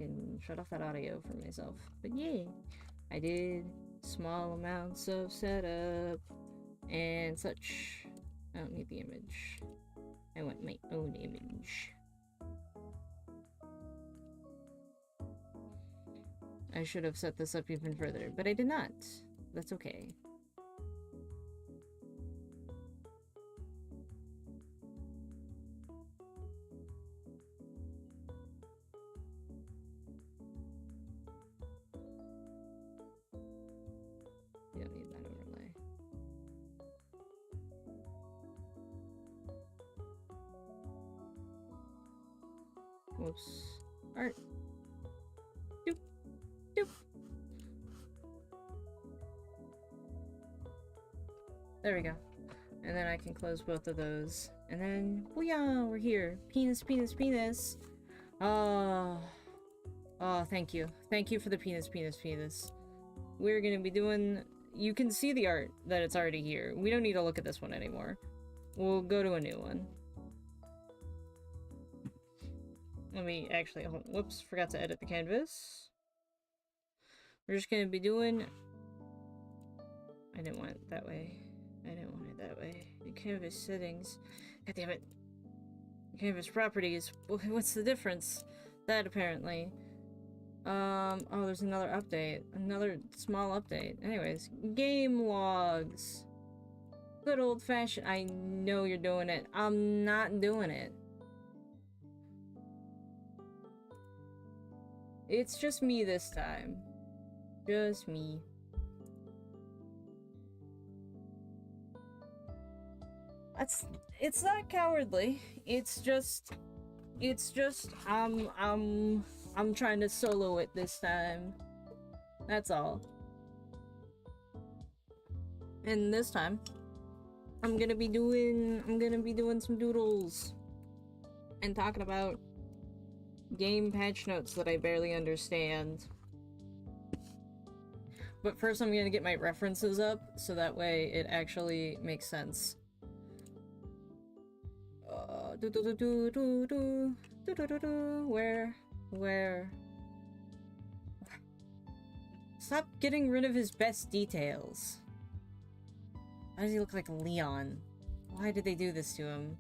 can shut off that audio for myself. But yeah, I did small amounts of setup and such. I don't need the image. I want my own image. I should have set this up even further, but I did not. That's okay. You don't need that overlay. Whoops. Art. Doop. Doop. There we go. And then I can close both of those. And then, booyah, we're here. Penis, penis, penis. Oh, thank you. Thank you for the penis, penis, penis. We're gonna be doing... You can see the art that it's already here. We don't need to look at this one anymore. We'll go to a new one. Let me actually... Whoops, forgot to edit the canvas. We're just gonna be doing... I didn't want it that way. I didn't want it that way. The canvas settings. God damn it. Canvas properties. What's the difference? That apparently. Oh, there's another update. Another small update. Anyways, game logs. Good old fashioned. I know you're doing it. I'm not doing it. It's just me this time. Just me. It's not cowardly. It's just I'm trying to solo it this time. That's all. And this time I'm gonna be doing some doodles and talking about game patch notes that I barely understand. But first I'm gonna get my references up so that way it actually makes sense. Where? Stop getting rid of his best details. Why does he look like Leon? Why did they do this to him?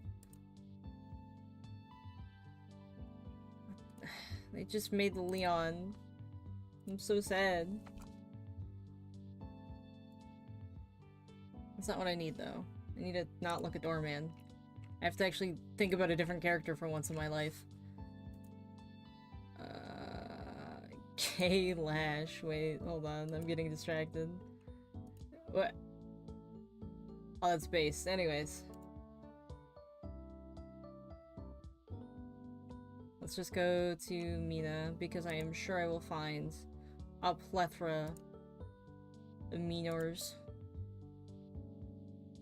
They just made the Leon. I'm so sad. That's not what I need, though. I need to not look at Doorman. I have to actually think about a different character for once in my life. K-Lash. Wait, hold on. I'm getting distracted. What? Oh, that's base. Anyways. Let's just go to Mina, because I am sure I will find a plethora of Minors.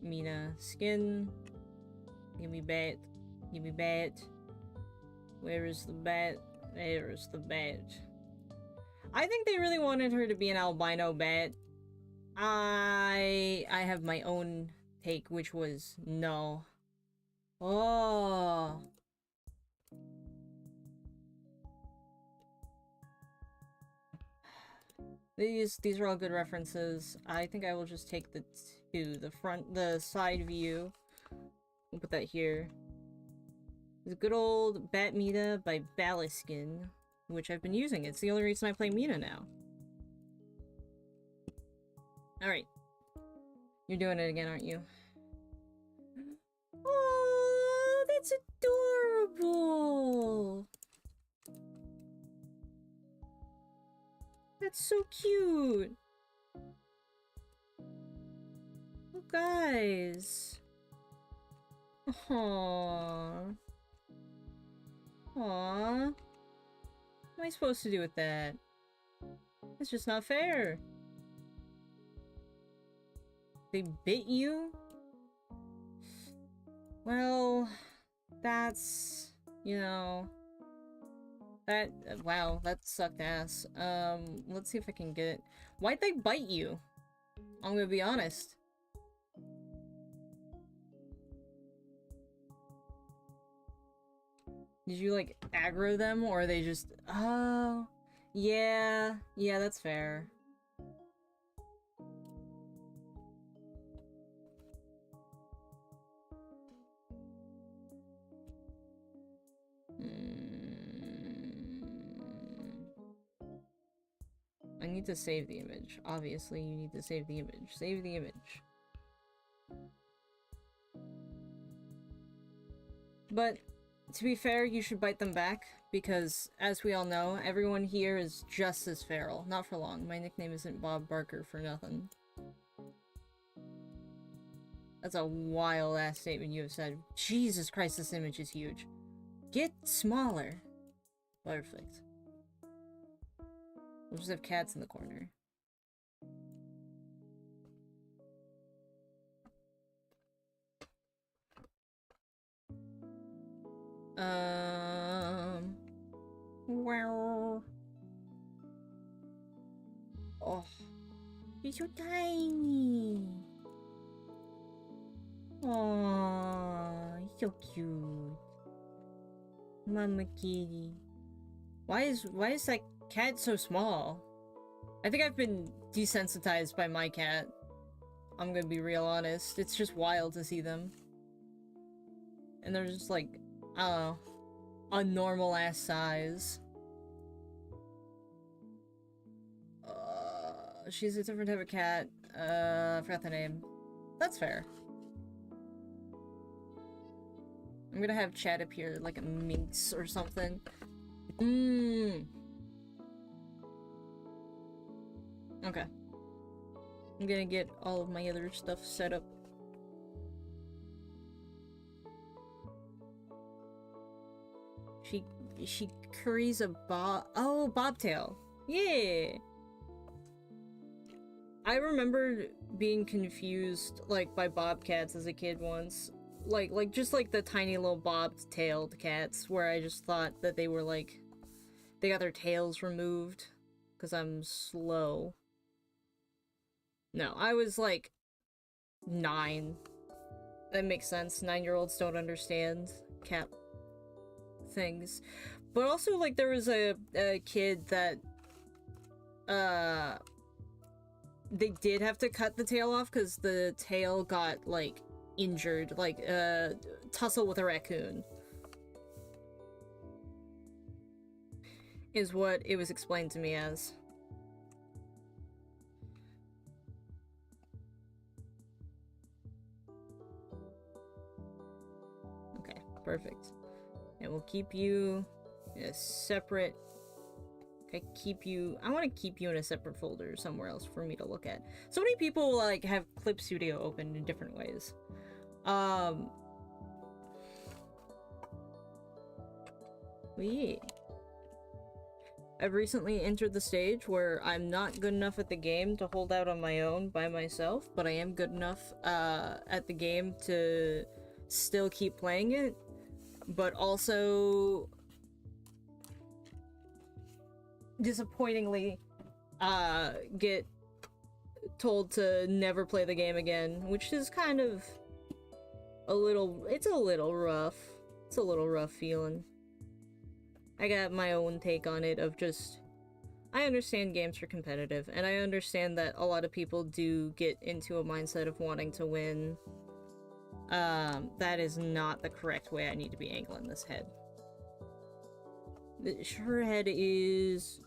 Mina. Skin. Give me bat. Give me bat. Where is the bat? There is the bat. I think they really wanted her to be an albino bat. I have my own take, which was no. Oh. These are all good references. I think I will just take the side view. We'll put that here. The good old Bat Mina by Balliskin, which I've been using. It's the only reason I play Mina now. Alright. You're doing it again, aren't you? Oh, that's adorable! That's so cute! Oh, guys. Aww. Aww. What am I supposed to do with that? It's just not fair. They bit you? Well, that's, you know, that, wow, that sucked ass. Let's see if I can get it. Why'd they bite you? I'm gonna be honest. Did you, like, aggro them, or are they just... Oh... Yeah, yeah, that's fair. I need to save the image. Obviously, you need to save the image. Save the image. But, to be fair, you should bite them back, because, as we all know, everyone here is just as feral. Not for long. My nickname isn't Bob Barker for nothing. That's a wild-ass statement you have said. Jesus Christ, this image is huge. Get smaller. Perfect. We'll just have cats in the corner. Wow. Oh. He's so tiny. Aww, he's so cute. Mama kitty. Why is that cat so small? I think I've been desensitized by my cat. I'm gonna be real honest. It's just wild to see them. And they're just like, I don't know, a normal ass size. She's a different type of cat. I forgot the name. That's fair. I'm gonna have Chad appear like a minx or something. Okay. I'm gonna get all of my other stuff set up. She curries a bobtail. Yeah. I remember being confused, like, by bobcats as a kid once. Like just like the tiny little bob-tailed cats, where I just thought that they were like, they got their tails removed, because I'm slow. No, I was like 9. That makes sense. 9-year-olds don't understand cat things. But also, like, there was a kid that, they did have to cut the tail off because the tail got, like, injured. Like, tussle with a raccoon. Is what it was explained to me as. Okay, perfect. And we'll keep you in a separate... I want to keep you in a separate folder somewhere else for me to look at. So many people, like, have Clip Studio open in different ways. Yeah. I've recently entered the stage where I'm not good enough at the game to hold out on my own by myself, but I am good enough at the game to still keep playing it, but also disappointingly get told to never play the game again, which is kind of it's a little rough. It's a little rough feeling. I got my own take on it of just, I understand games are competitive, and I understand that a lot of people do get into a mindset of wanting to win. That is not the correct way I need to be angling this head. Her head is...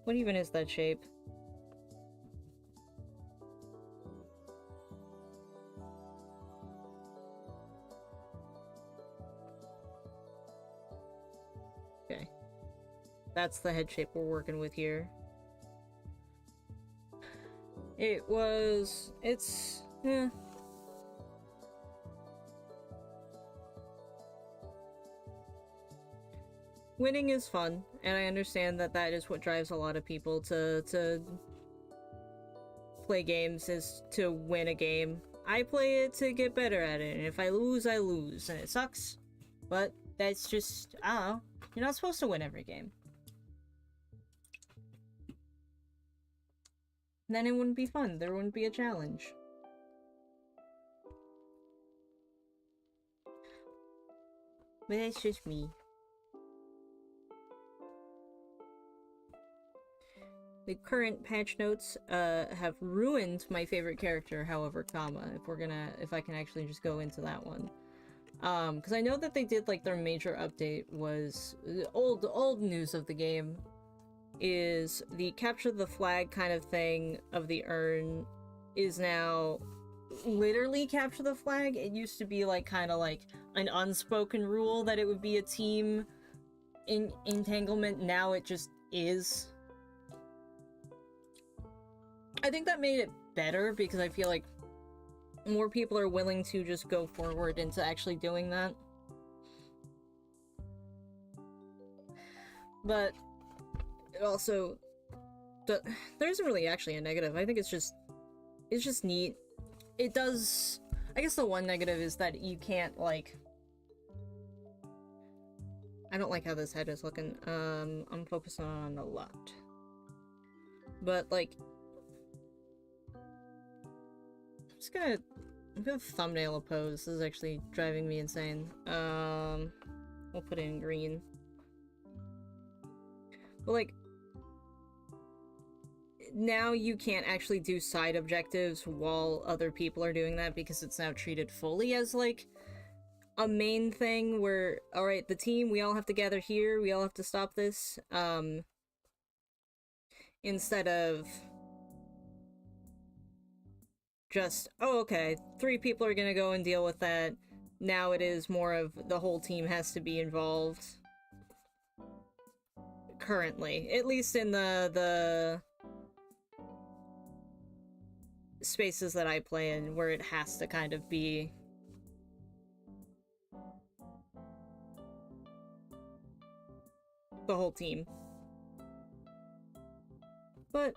What even is that shape? Okay. That's the head shape we're working with here. It's... Winning is fun, and I understand that that is what drives a lot of people to play games, is to win a game. I play it to get better at it, and if I lose, I lose, and it sucks. But that's just, I don't know. You're not supposed to win every game. Then it wouldn't be fun. There wouldn't be a challenge. But that's just me. the current patch notes have ruined my favorite character, however, comma, if I can actually just go into that one. Because I know that they did, like, their major update was old news of the game is the capture the flag kind of thing of the urn is now literally capture the flag. It used to be like kind of like an unspoken rule that it would be a team entanglement. Now it just is. I think that made it better because I feel like more people are willing to just go forward into actually doing that. But it also there isn't really actually a negative. I think it's just neat. It does, I guess the one negative is that you can't, like, I don't like how this head is looking. I'm focusing on a lot. But, like, I'm gonna thumbnail a pose. This is actually driving me insane. We'll put it in green. But, like, now you can't actually do side objectives while other people are doing that because it's now treated fully as, like, a main thing where, alright, the team, we all have to gather here, we all have to stop this, instead of just, oh, okay, 3 people are gonna go and deal with that. Now it is more of the whole team has to be involved. Currently. At least in the spaces that I play in, where it has to kind of be the whole team. But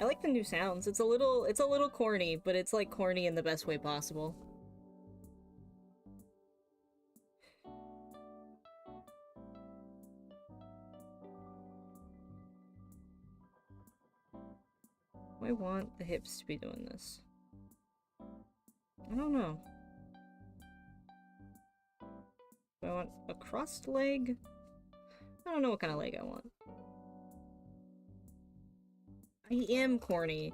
I like the new sounds. It's a little corny, but it's like corny in the best way possible. I want the hips to be doing this. I don't know. Do I want a crossed leg? I don't know what kind of leg I want. I am corny,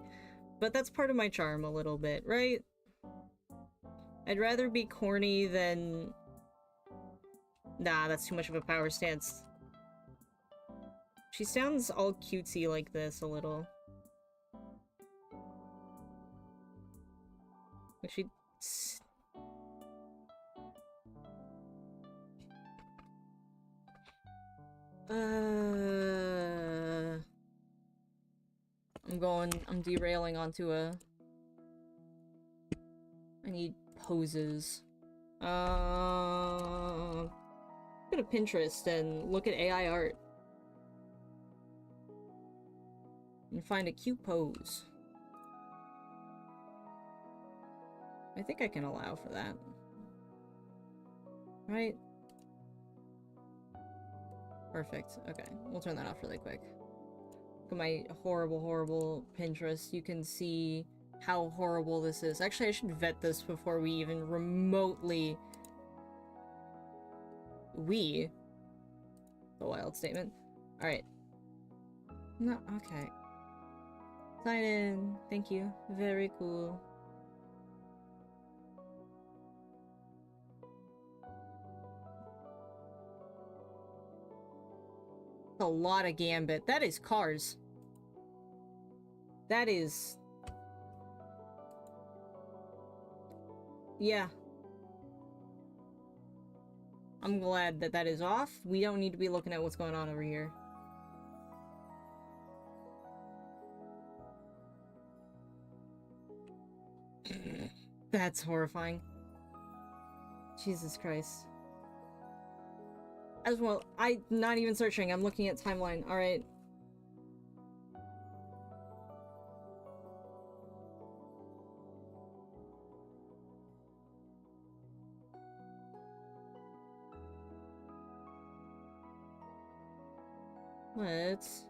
but that's part of my charm a little bit, right? I'd rather be corny than... Nah, that's too much of a power stance. She sounds all cutesy like this a little. Like she... I'm derailing onto a... I need poses. Go to Pinterest and look at AI art. And find a cute pose. I think I can allow for that. Right? Perfect. Okay, we'll turn that off really quick. Look at my horrible, horrible Pinterest. You can see how horrible this is. Actually, I should vet this before we even remotely... The wild statement. Alright. No, okay. Sign in. Thank you. Very cool. A lot of Gambit. That is cars. That is... Yeah. I'm glad that that is off. We don't need to be looking at what's going on over here. That's horrifying. Jesus Christ. As well, I'm not even searching, I'm looking at timeline. Alright. Let's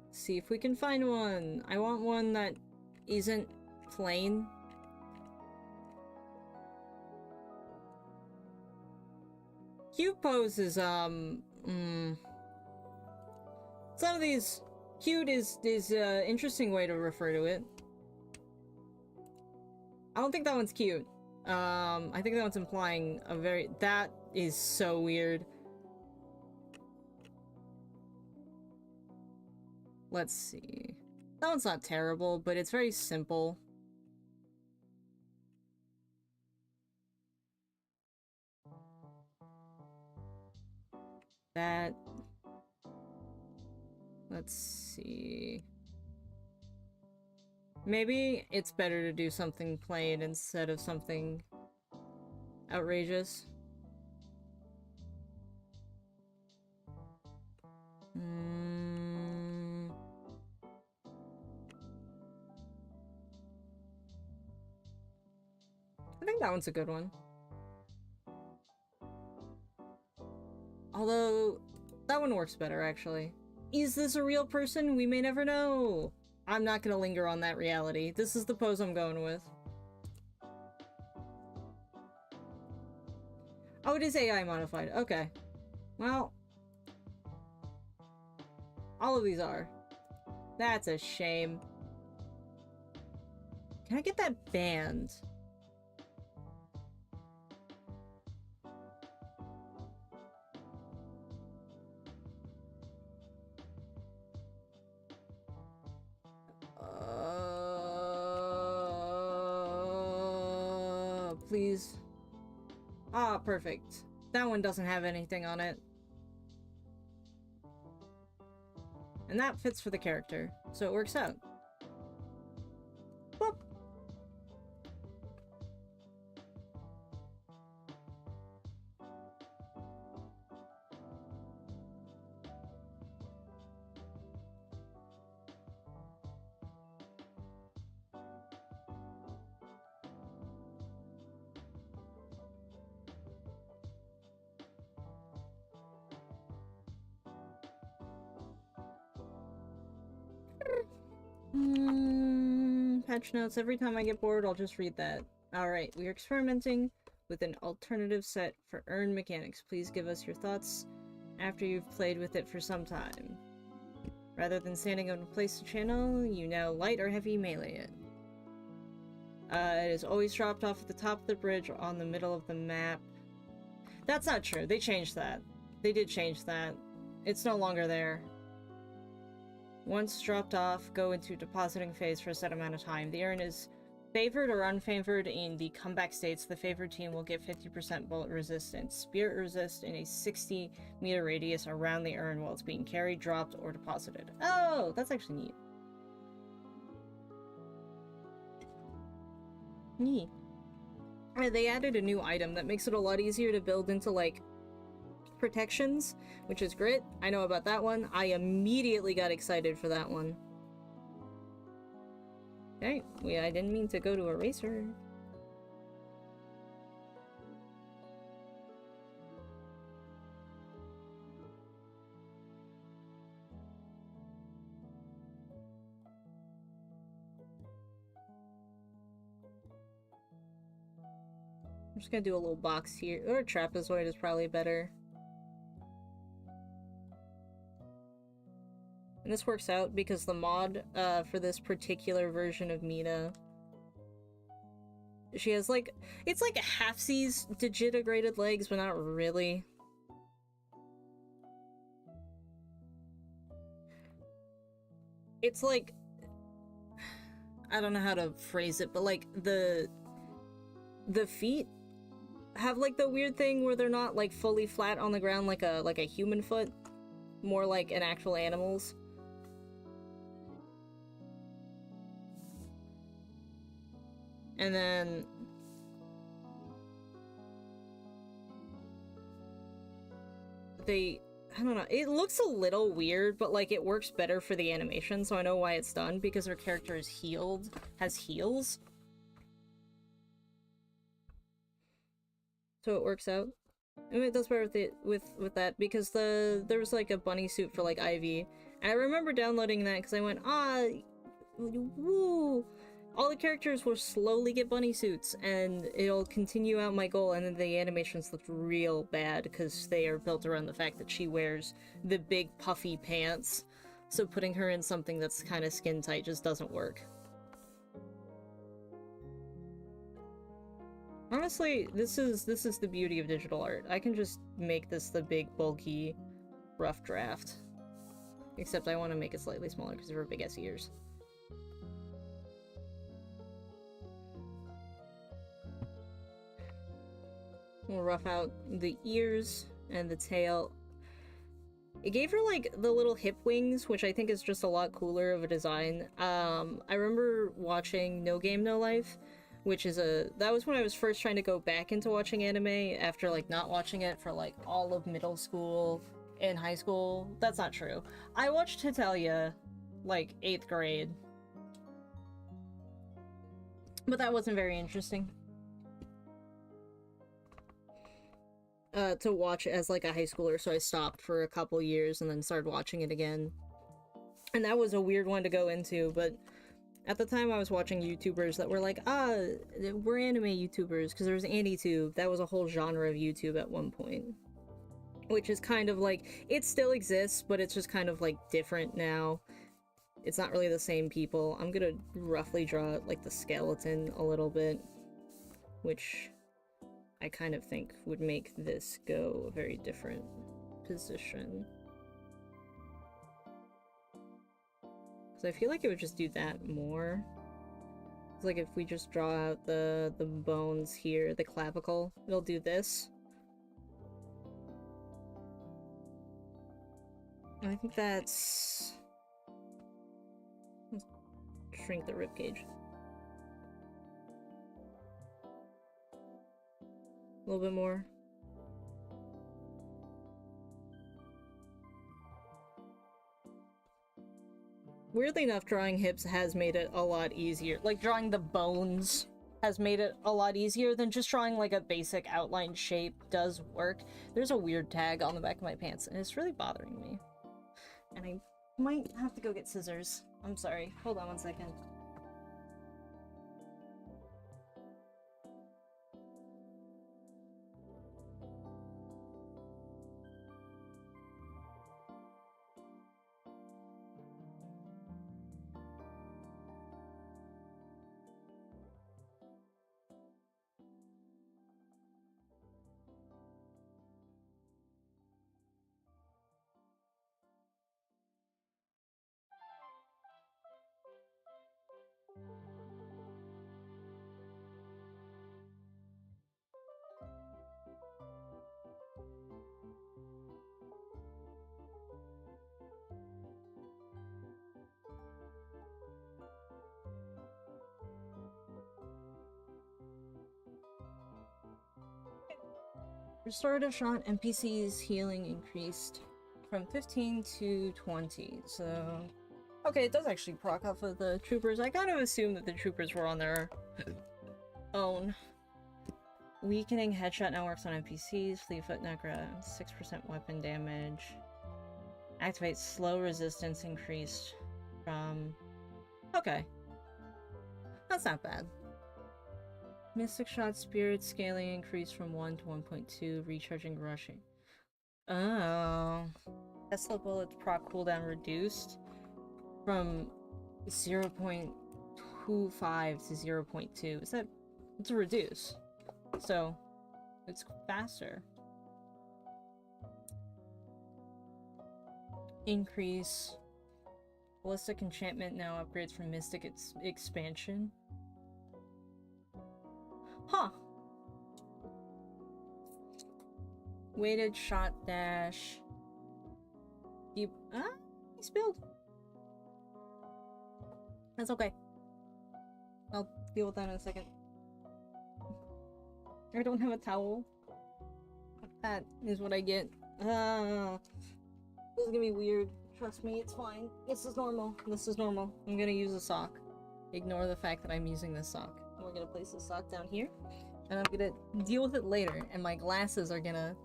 see if we can find one. I want one that isn't plain. Cute pose is, Some of these... Cute is interesting way to refer to it. I don't think that one's cute. I think that one's implying a very... That is so weird. Let's see. That one's not terrible, but it's very simple. That... Let's see... Maybe it's better to do something plain instead of something outrageous. I think that one's a good one. Although, that one works better, actually. Is this a real person? We may never know. I'm not gonna linger on that reality. This is the pose I'm going with. Oh, it is AI modified. Okay. Well. All of these are. That's a shame. Can I get that banned? Please. Ah, perfect. That one doesn't have anything on it. And that fits for the character, so it works out. Boop. Patch notes. Every time I get bored, I'll just read that. Alright, we are experimenting with an alternative set for earn mechanics. Please give us your thoughts after you've played with it for some time. Rather than standing on a place to channel, you now light or heavy melee it. It is always dropped off at the top of the bridge or on the middle of the map. That's not true. They changed that. They did change that. It's no longer there. Once dropped off, go into depositing phase for a set amount of time. The urn is favored or unfavored. In the comeback states, the favored team will get 50% bullet resistance, spirit resist in a 60-meter radius around the urn while it's being carried, dropped, or deposited. Oh, that's actually neat. Neat. They added a new item that makes it a lot easier to build into, like, protections, which is grit. I know about that one. I immediately got excited for that one. Okay, I didn't mean to go to Eraser. I'm just gonna do a little box here, or trapezoid is probably better. And this works out because the mod for this particular version of Mina, she has like, it's like a halfsies digitigrated legs, but not really. It's like, I don't know how to phrase it, but like the feet have like the weird thing where they're not like fully flat on the ground like a human foot, more like an actual animal's. And then I don't know, it looks a little weird, but like it works better for the animation, so I know why it's done, because her character is has heels. So it works out. I mean, it does better with that, because there was like a bunny suit for like Ivy. And I remember downloading that because I went, woo! All the characters will slowly get bunny suits, and it'll continue out my goal, and then the animations looked real bad, because they are built around the fact that she wears the big puffy pants. so putting her in something that's kind of skin tight just doesn't work. Honestly, this is the beauty of digital art. I can just make this the big, bulky, rough draft. Except I want to make it slightly smaller because of her big-ass ears. We'll rough out the ears and the tail. It gave her, like, the little hip wings, which I think is just a lot cooler of a design. I remember watching No Game No Life, which is that was when I was first trying to go back into watching anime after, like, not watching it for, like, all of middle school and high school. That's not true. I watched Hetalia, like, 8th grade. But that wasn't very interesting. To watch as, like, a high schooler, so I stopped for a couple years and then started watching it again. And that was a weird one to go into, but at the time I was watching YouTubers that were like, we're anime YouTubers, because there was AniTube. That was a whole genre of YouTube at one point. Which is kind of like, it still exists, but it's just kind of, like, different now. It's not really the same people. I'm gonna roughly draw, like, the skeleton a little bit, which I kind of think would make this go a very different position. So I feel like it would just do that more. It's like if we just draw out the bones here, the clavicle, it'll do this. And I think that's... Let's shrink the ribcage. A little bit more. Weirdly enough, drawing hips has made it a lot easier. Like, drawing the bones has made it a lot easier than just drawing, like, a basic outline shape does work. There's a weird tag on the back of my pants, and it's really bothering me. And I might have to go get scissors. I'm sorry. Hold on one second. Restorative shot NPC's healing increased from 15 to 20, so... Okay, it does actually proc off of the troopers. I kind of assumed that the troopers were on their own. Weakening headshot now works on NPCs. Fleetfoot now grabs 6% weapon damage. Activate slow resistance increased from... Okay. That's not bad. Mystic Shot Spirit scaling increased from 1 to 1.2, recharging rushing. Oh. Tesla Bullet's proc cooldown reduced from 0.25 to 0.2. Is that... It's a reduce. So, it's faster. Increase. Ballistic Enchantment now upgrades from Mystic Expansion. Huh. Weighted shot dash. You he spilled. That's okay. I'll deal with that in a second. I don't have a towel. That is what I get. This is gonna be weird. Trust me, it's fine. This is normal. This is normal. I'm gonna use a sock. Ignore the fact that I'm using this sock. We're gonna place this sock down here, and I'm gonna deal with it later, and my glasses are gonna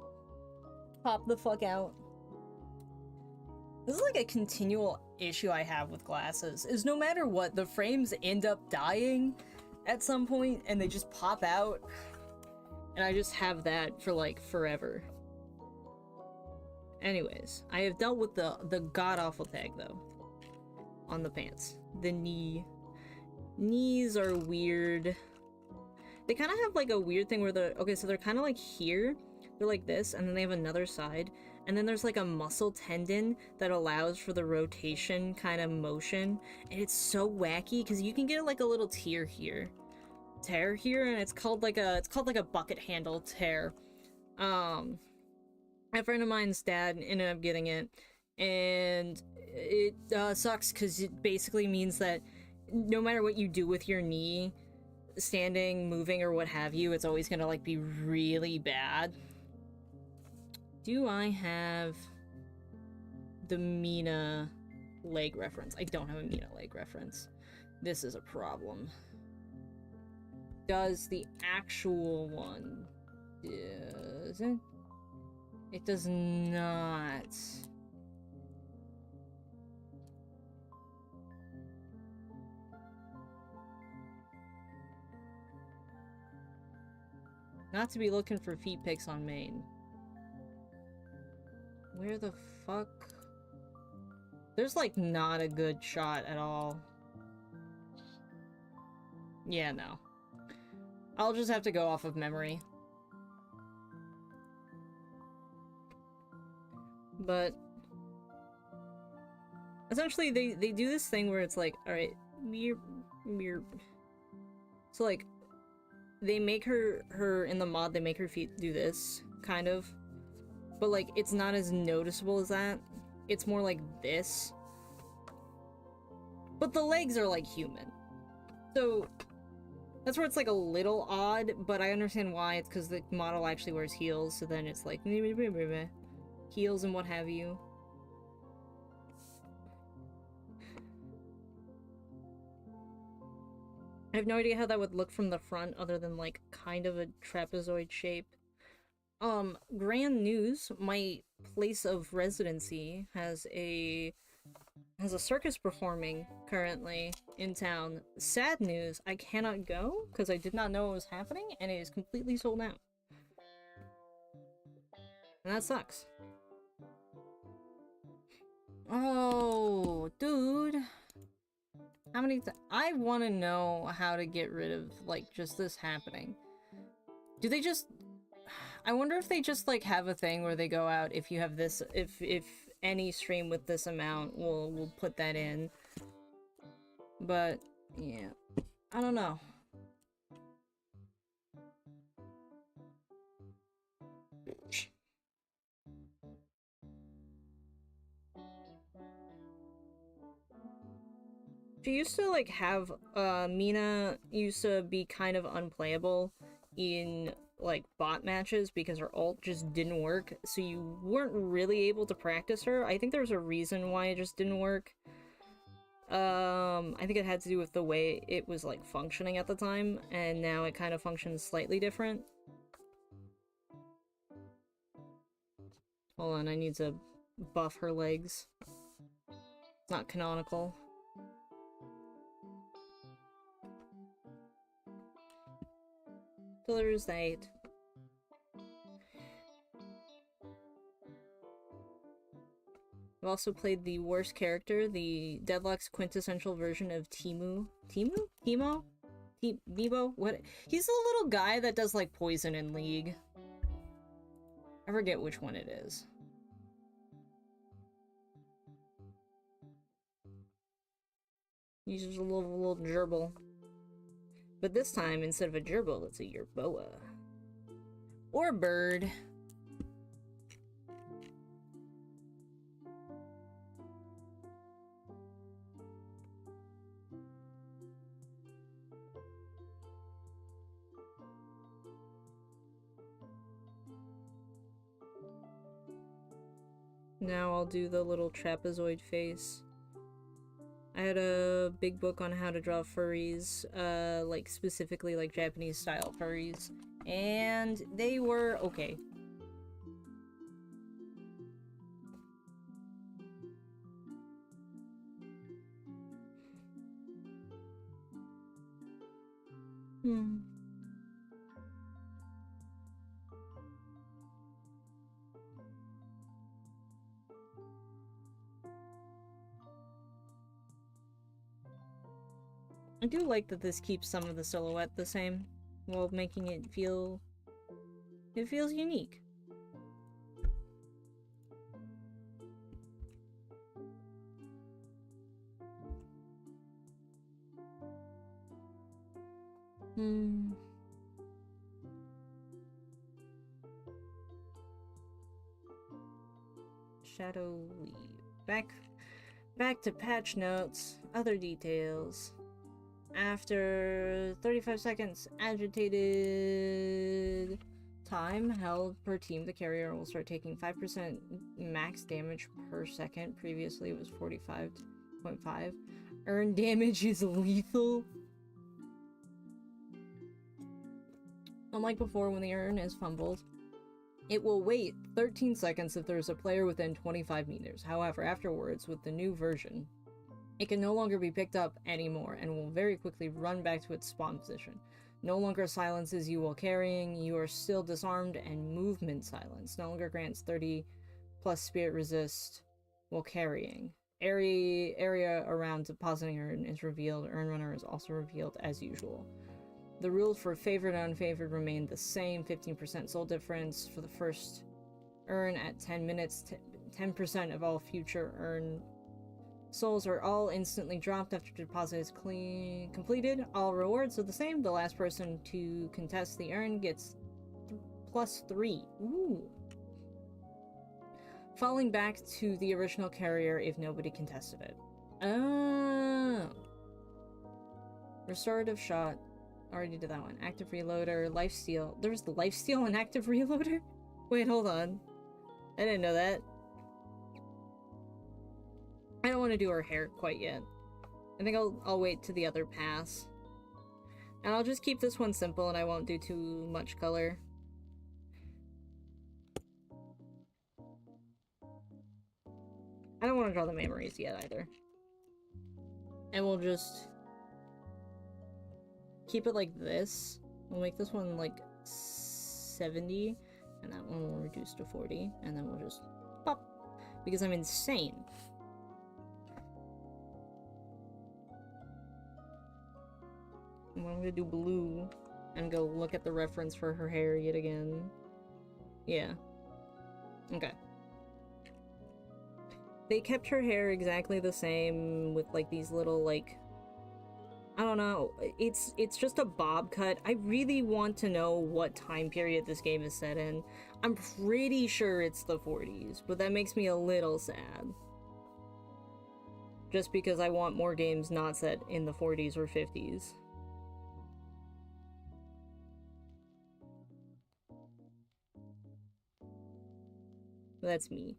pop the fuck out. This is like a continual issue I have with glasses, is no matter what, the frames end up dying at some point, and they just pop out, and I just have that for, like, forever. Anyways, I have dealt with the god-awful tag, though. on the pants. The knee. Knees are weird. They kind of have like a weird thing where they're, okay, so they're kind of like here. They're like this, and then they have another side. And then there's like a muscle tendon that allows for the rotation kind of motion. And it's so wacky because you can get like a little tear here. Tear here, and it's called like a bucket handle tear. A friend of mine's dad ended up getting it, and it sucks because it basically means that no matter what you do with your knee, standing, moving, or what have you, it's always gonna like be really bad. Do I have the Mina leg reference? I don't have a Mina leg reference. This is a problem. Does the actual one? Does it? It does not. Not to be looking for feet pics on main. Where the fuck? There's like not a good shot at all. Yeah, no. I'll just have to go off of memory. But essentially they do this thing where it's like, alright, so like they make her in the mod, they make her feet do this, kind of. But like it's not as noticeable as that. It's more like this. But the legs are like human. So that's where it's like a little odd, but I understand why. It's because the model actually wears heels, so then it's like heels and what have you. I have no idea how that would look from the front other than like kind of a trapezoid shape. Grand news, my place of residency has a circus performing currently in town. Sad news, I cannot go because I did not know it was happening and it is completely sold out. And that sucks. Oh, dude. How many I want to know how to get rid of, like, just this happening. Do they just... I wonder if they just, like, have a thing where they go out, if you have this... If any stream with this amount, we'll put that in. But, yeah. I don't know. She used to, like, have, Mina used to be kind of unplayable in, like, bot matches because her ult just didn't work, so you weren't really able to practice her. I think there's a reason why it just didn't work. I think it had to do with the way it was, like, functioning at the time, and now it kind of functions slightly different. Hold on, I need to buff her legs. It's not canonical. Pillars 8. I've also played the worst character, the Deadlock's quintessential version of Teemo? Teemo? Bebo? What? He's the little guy that does, like, poison in League. I forget which one it is. He's just a little gerbil. But this time, instead of a gerbil, it's a yerboa. Or bird. Now I'll do the little trapezoid face. I had a big book on how to draw furries, like specifically like Japanese style furries, and they were okay. I do like that this keeps some of the silhouette the same, while making it feel... it feels unique. Shadow Weave. Back to patch notes. Other details. After 35 seconds, agitated time held per team, the carrier will start taking 5% max damage per second. Previously, it was 45.5. Earn damage is lethal. Unlike before, when the urn is fumbled, it will wait 13 seconds if there's a player within 25 meters. However, afterwards, with the new version, it can no longer be picked up anymore and will very quickly run back to its spawn position. No longer silences you while carrying, you are still disarmed, and movement silence. No longer grants 30 plus spirit resist while carrying. Area around depositing urn is revealed. Urn runner is also revealed as usual. The rules for favored and unfavored remain the same. 15% soul difference for the first urn at 10 minutes. 10% of all future urn souls are all instantly dropped after deposit is completed. All rewards are the same. The last person to contest the urn gets +3. Ooh. Falling back to the original carrier if nobody contested it. Oh. Restorative shot. Already did that one. Active reloader, lifesteal. There was the lifesteal and active reloader? Wait, hold on. I didn't know that. I don't want to do her hair quite yet. I think I'll wait to the other pass. And I'll just keep this one simple and I won't do too much color. I don't want to draw the memories yet either. And we'll just keep it like this. We'll make this one like 70, and that one will reduce to 40, and then we'll just pop, because I'm insane. I'm gonna do blue and go look at the reference for her hair yet again. Yeah. Okay. They kept her hair exactly the same with like these little like, I don't know, it's just a bob cut. I really want to know what time period this game is set in. I'm pretty sure it's the 40s, but that makes me a little sad. Just because I want more games not set in the 40s or 50s. That's me.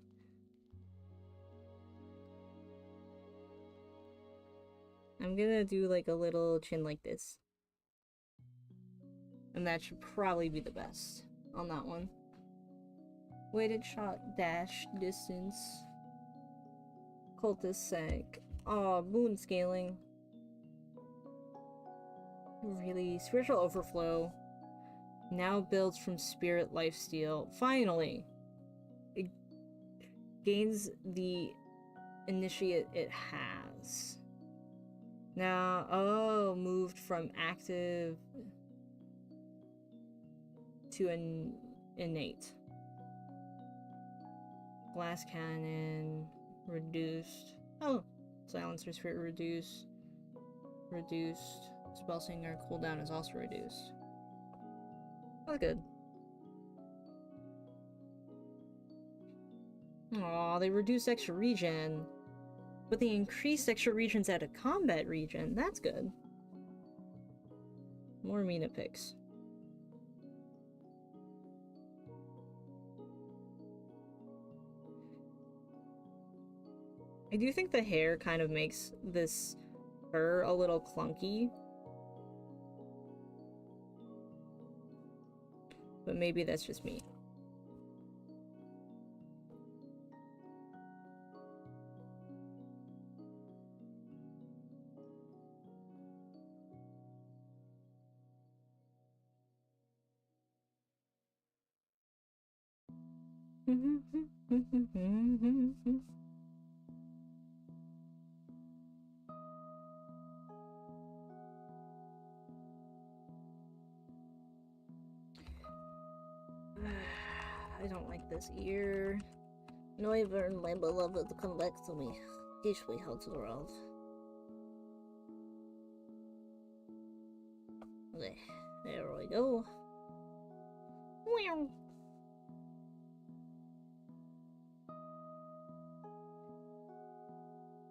I'm gonna do like a little chin like this. And that should probably be the best on that one. Weighted shot dash distance. Cultist sec. Oh, moon scaling. Really? Spiritual overflow. Now builds from spirit lifesteal. Finally! It gains the initiate it has. Now, oh, moved from active to an innate. Glass cannon, reduced. Oh, silencer spirit reduced. Reduced. Spellsinger cooldown is also reduced. That's good. Aw, they reduce extra regen. But they increase extra regions at a combat region. That's good. More Mina picks. I do think the hair kind of makes this fur a little clunky. But maybe that's just me. I don't like this ear. No, I've earned my beloved to come back to me. Teach me how to love. Okay, there we go. Meow.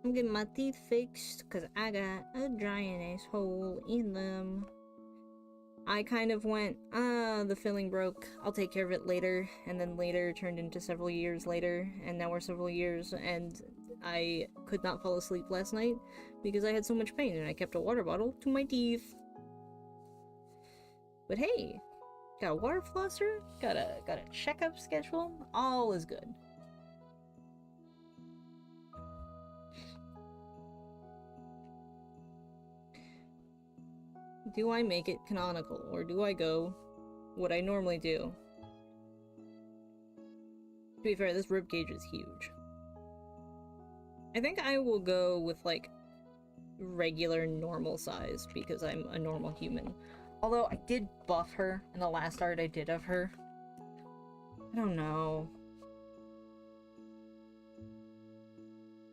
I'm getting my teeth fixed because I got a giant ass hole in them. I kind of went, the filling broke, I'll take care of it later, and then later turned into several years later, and now we're several years, and I could not fall asleep last night because I had so much pain, and I kept a water bottle to my teeth. But hey, got a water flosser, got a checkup schedule, all is good. Do I make it canonical, or do I go what I normally do? To be fair, this ribcage is huge. I think I will go with, like, regular normal size, because I'm a normal human. Although, I did buff her in the last art I did of her. I don't know.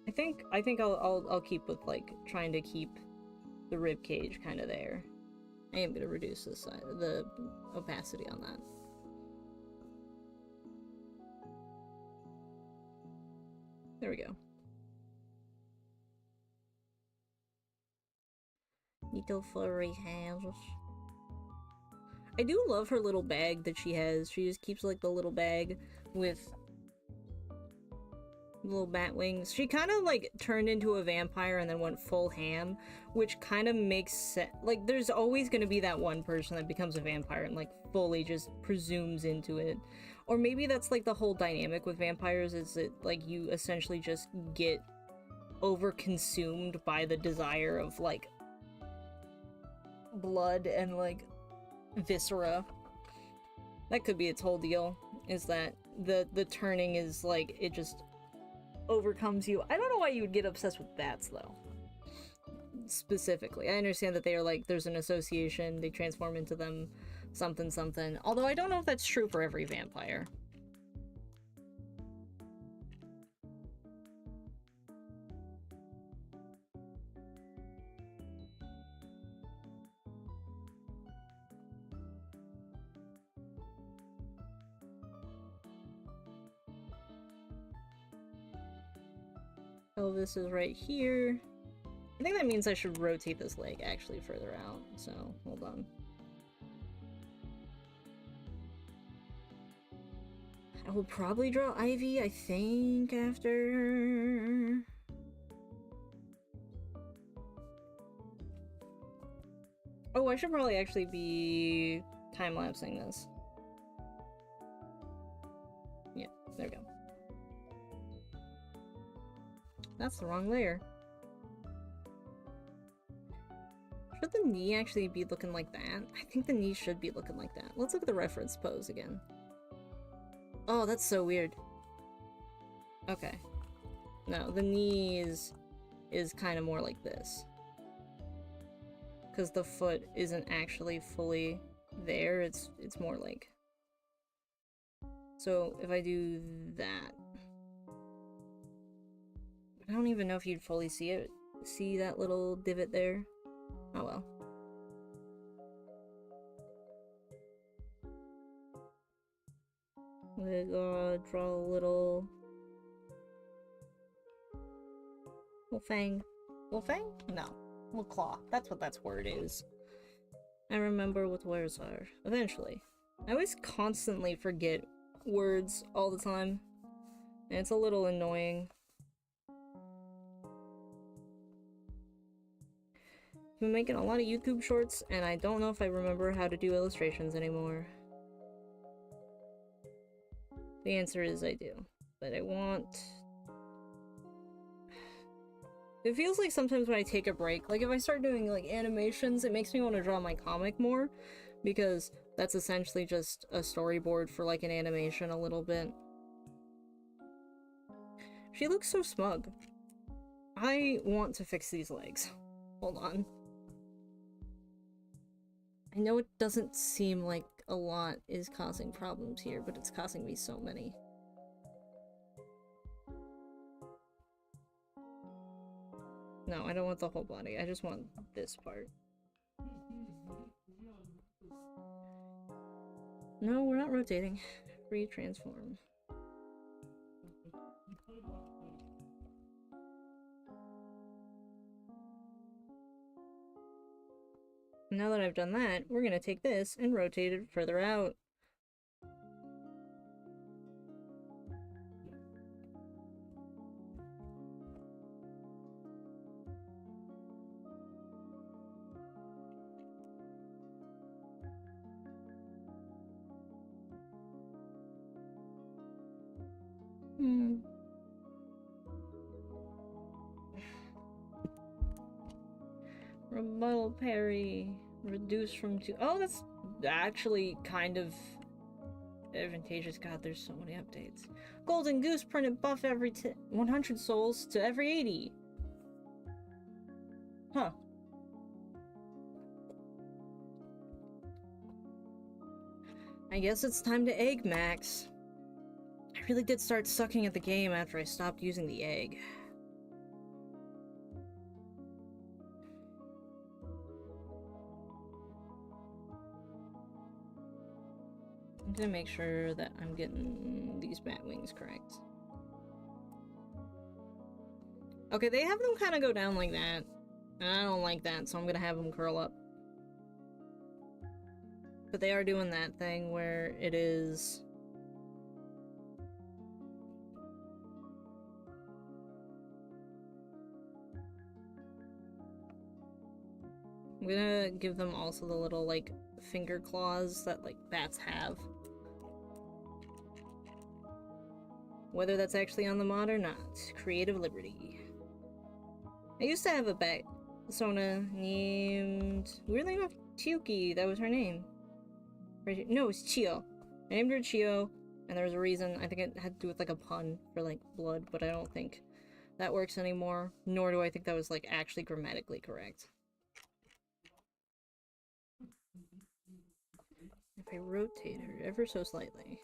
I think I'll keep with, like, trying to keep the ribcage kind of there. I am gonna reduce the size, the opacity on that. There we go. Little furry hands. I do love her little bag that she has. She just keeps like the little bag with little bat wings. She kind of like turned into a vampire and then went full ham, which kind of makes sense. Like, there's always going to be that one person that becomes a vampire and like fully just presumes into it. Or maybe that's like the whole dynamic with vampires, is that like you essentially just get over-consumed by the desire of like blood and like viscera. That could be its whole deal, is that the turning is like, it just overcomes you. I don't know why you would get obsessed with bats though. Specifically, I understand that they are like, there's an association, they transform into them, something something. Although I don't know if that's true for every vampire. Elvis is right here. I think that means I should rotate this leg actually further out, so hold on. I will probably draw Ivy, I think, after... Oh, I should probably actually be time-lapsing this. Yeah, there we go. That's the wrong layer. Should the knee actually be looking like that? I think the knee should be looking like that. Let's look at the reference pose again. Oh, that's so weird. Okay. No, the knee is kind of more like this. Because the foot isn't actually fully there, it's more like... So, if I do that... I don't even know if you'd fully see it. See that little divot there? Oh well. We're gonna draw a little... Wolfang. Wolfang? No. Little claw. That's what that word is. I remember what words are. Eventually. I always constantly forget words all the time. And it's a little annoying. I've been making a lot of YouTube shorts, and I don't know if I remember how to do illustrations anymore. The answer is I do. But I want... It feels like sometimes when I take a break, like if I start doing like animations, it makes me want to draw my comic more, because that's essentially just a storyboard for like an animation a little bit. She looks so smug. I want to fix these legs. Hold on. I know it doesn't seem like a lot is causing problems here, but it's causing me so many. No, I don't want the whole body. I just want this part. No, we're not rotating. Retransform. Now that I've done that, we're gonna take this and rotate it further out. Rebuttal parry. Reduce from 2. Oh, that's actually kind of advantageous. God, there's so many updates. Golden Goose printed buff every 100 souls to every 80. Huh. I guess it's time to egg max. I really did start sucking at the game after I stopped using the egg. I'm gonna make sure that I'm getting these bat wings correct. Okay, they have them kind of go down like that. And I don't like that, so I'm gonna have them curl up. But they are doing that thing where it is... I'm gonna give them also the little, like, finger claws that, like, bats have. Whether that's actually on the mod or not. Creative liberty. I used to have a bat persona named... weirdly enough, Tiyuki. That was her name. No, it's Chio. I named her Chio, and there was a reason. I think it had to do with, like, a pun for, like, blood, but I don't think that works anymore. Nor do I think that was, like, actually grammatically correct. If I rotate her ever so slightly.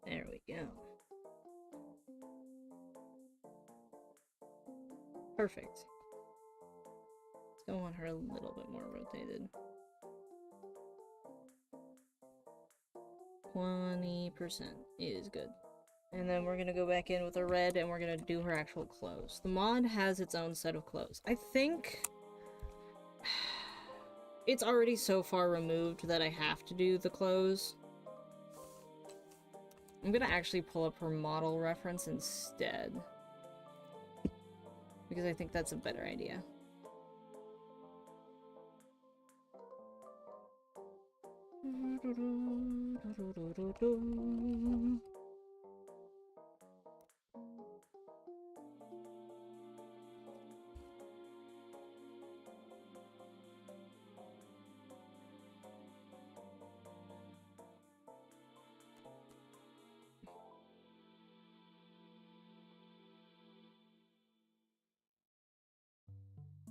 There we go. Perfect. Still want her a little bit more rotated. 20% is good. And then we're gonna go back in with a red and we're gonna do her actual clothes. The mod has its own set of clothes. I think it's already so far removed that I have to do the clothes. I'm gonna actually pull up her model reference instead. Because I think that's a better idea.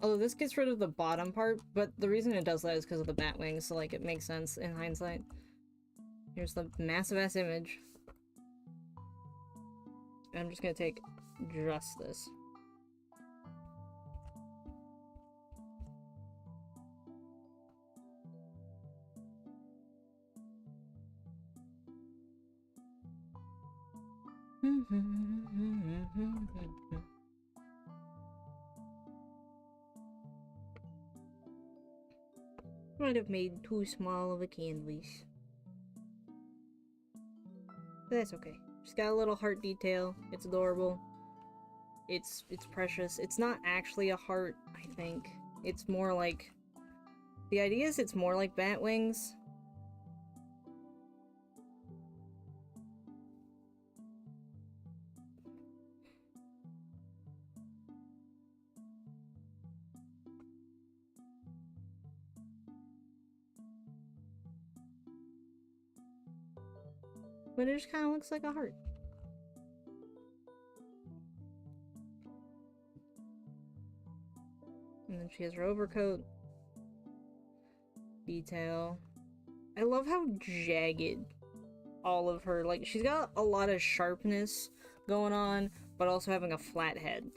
Although this gets rid of the bottom part, but the reason it does that is because of the bat wings, so like it makes sense in hindsight. Here's the massive ass image. I'm just gonna take just this. Might have made too small of a canvas. But that's okay. Just got a little heart detail. It's adorable. It's precious. It's not actually a heart, I think. It's more like... The idea is it's more like bat wings. But it just kind of looks like a heart. And then she has her overcoat. Detail. I love how jagged all of her, like, she's got a lot of sharpness going on, but also having a flat head.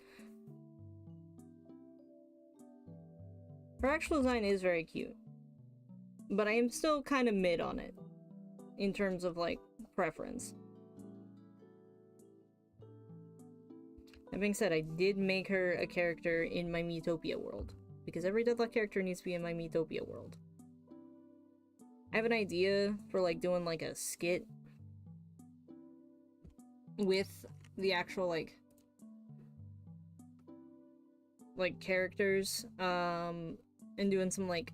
Her actual design is very cute, but I am still kind of mid on it in terms of, like, preference. That being said, I did make her a character in my Miitopia world, because every Deadlock character needs to be in my Miitopia world. I have an idea for, like, doing, like, a skit with the actual, like characters, and doing some, like,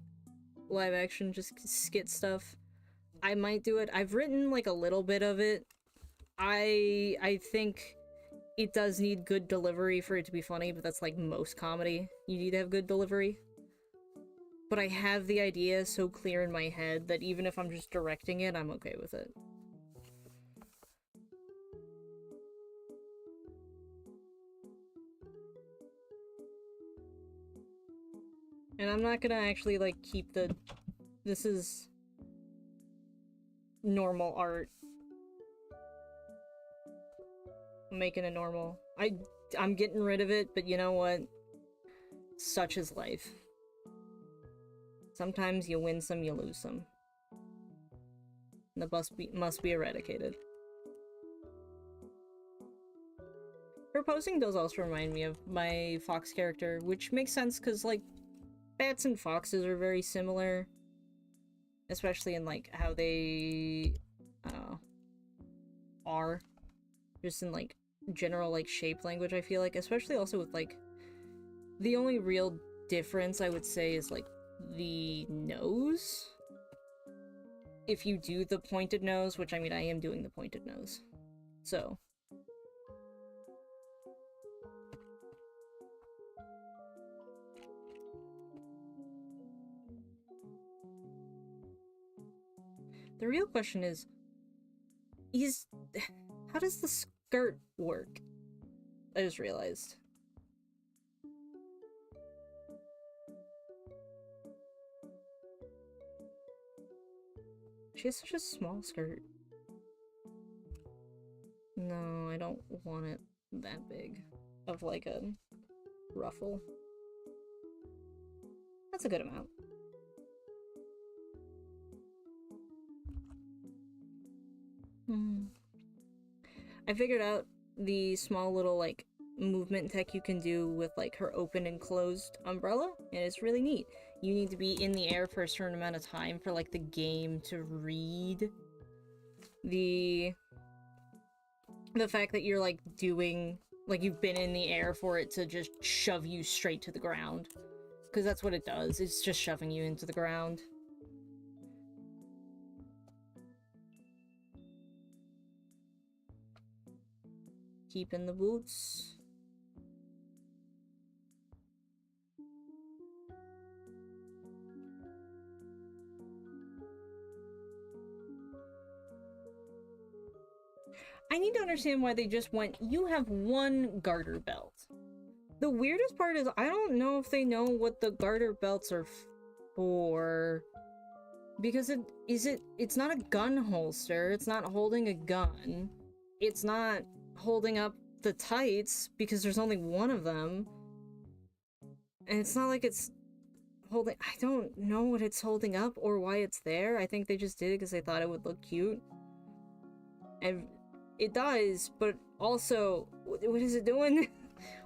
live action, just skit stuff. I might do it. I've written, like, a little bit of it. I think it does need good delivery for it to be funny, but that's like most comedy. You need to have good delivery. But I have the idea so clear in my head that even if I'm just directing it, I'm okay with it. And I'm not gonna actually, like, keep the... This is... normal art. I'm making it normal. I'm getting rid of it, but you know what? Such is life. Sometimes you win some, you lose some. And the must be eradicated. Her posing does also remind me of my fox character, which makes sense because, like, bats and foxes are very similar. Especially in, like, how they are. Just in, like, general, like, shape language, I feel like. Especially also with, like, the only real difference, I would say, is, like, the nose. If you do the pointed nose, which, I mean, I am doing the pointed nose. So. The real question is how does the skirt work? I just realized. She has such a small skirt. No, I don't want it that big of, like, a ruffle. That's a good amount. I figured out the small little, like, movement tech you can do with, like, her open and closed umbrella, and it's really neat. You need to be in the air for a certain amount of time for, like, the game to read the fact that you're, like, doing, like, you've been in the air for it to just shove you straight to the ground. Because that's what it does, it's just shoving you into the ground. Keeping the boots. I need to understand why they just went, you have one garter belt. The weirdest part is I don't know if they know what the garter belts are for. Because it's not a gun holster, it's not holding a gun. It's not holding up the tights because there's only one of them. And it's not like it's holding... I don't know what it's holding up or why it's there. I think they just did it because they thought it would look cute. And it does, but also... What is it doing?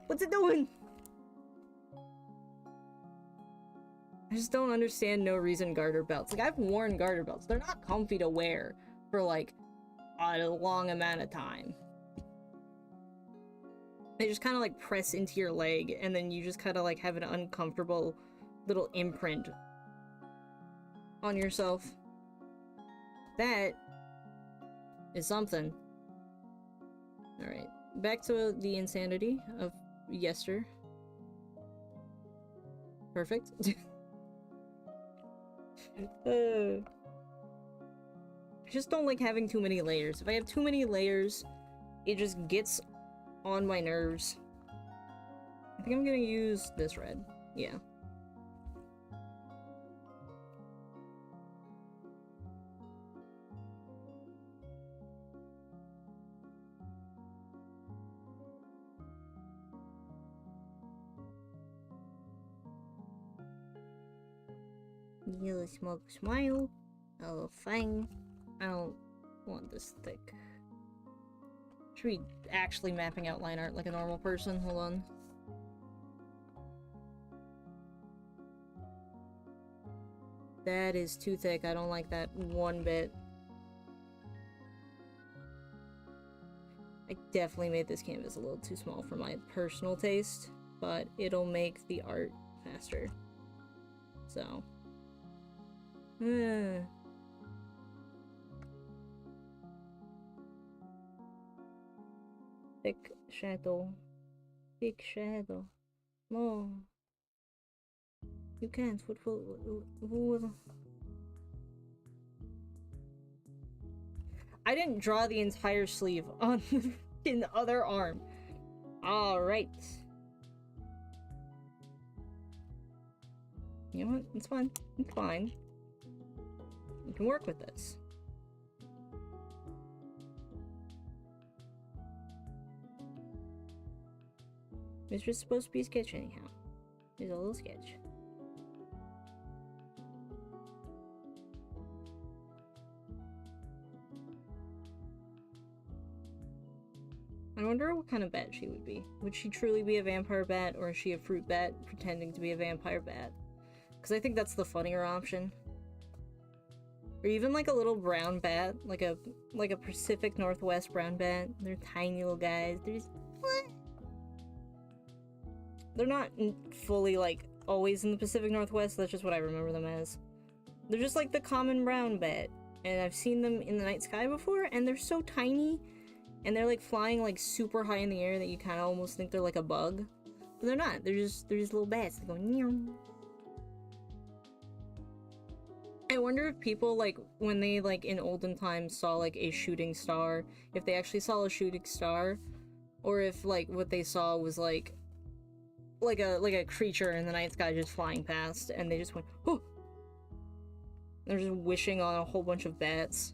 What's it doing? I just don't understand no reason garter belts. Like, I've worn garter belts. They're not comfy to wear for, like, a long amount of time. They just kind of, like, press into your leg, and then you just kind of, like, have an uncomfortable little imprint on yourself. That is something. Alright, back to the insanity of yester. Perfect. I just don't like having too many layers. If I have too many layers, it just gets on my nerves. I think I'm gonna use this red. Yeah. You smoke smile. Oh, fine. I don't want this thick. Should be actually mapping out line art like a normal person. Hold on. That is too thick. I don't like that one bit. I definitely made this canvas a little too small for my personal taste, but it'll make the art faster. So. Thick shadow. Thick shadow. No. You can't. Who will... I didn't draw the entire sleeve on the other arm. Alright. You know what? It's fine. It's fine. You can work with this. It's just supposed to be a sketch anyhow. It's a little sketch. I wonder what kind of bat she would be. Would she truly be a vampire bat, or is she a fruit bat pretending to be a vampire bat? Because I think that's the funnier option. Or even like a little brown bat, like a Pacific Northwest brown bat. They're tiny little guys. They're just... What? They're not fully like always in the Pacific Northwest. That's just what I remember them as. They're just like the common brown bat, and I've seen them in the night sky before, and they're so tiny. And they're like flying like super high in the air that you kind of almost think they're like a bug. But they're not. They're just little bats. They go meow. I wonder if people like when they like in olden times saw like a shooting star, if they actually saw a shooting star, or if like what they saw was like a creature in the night sky just flying past, and they just went, oh! They're just wishing on a whole bunch of bats.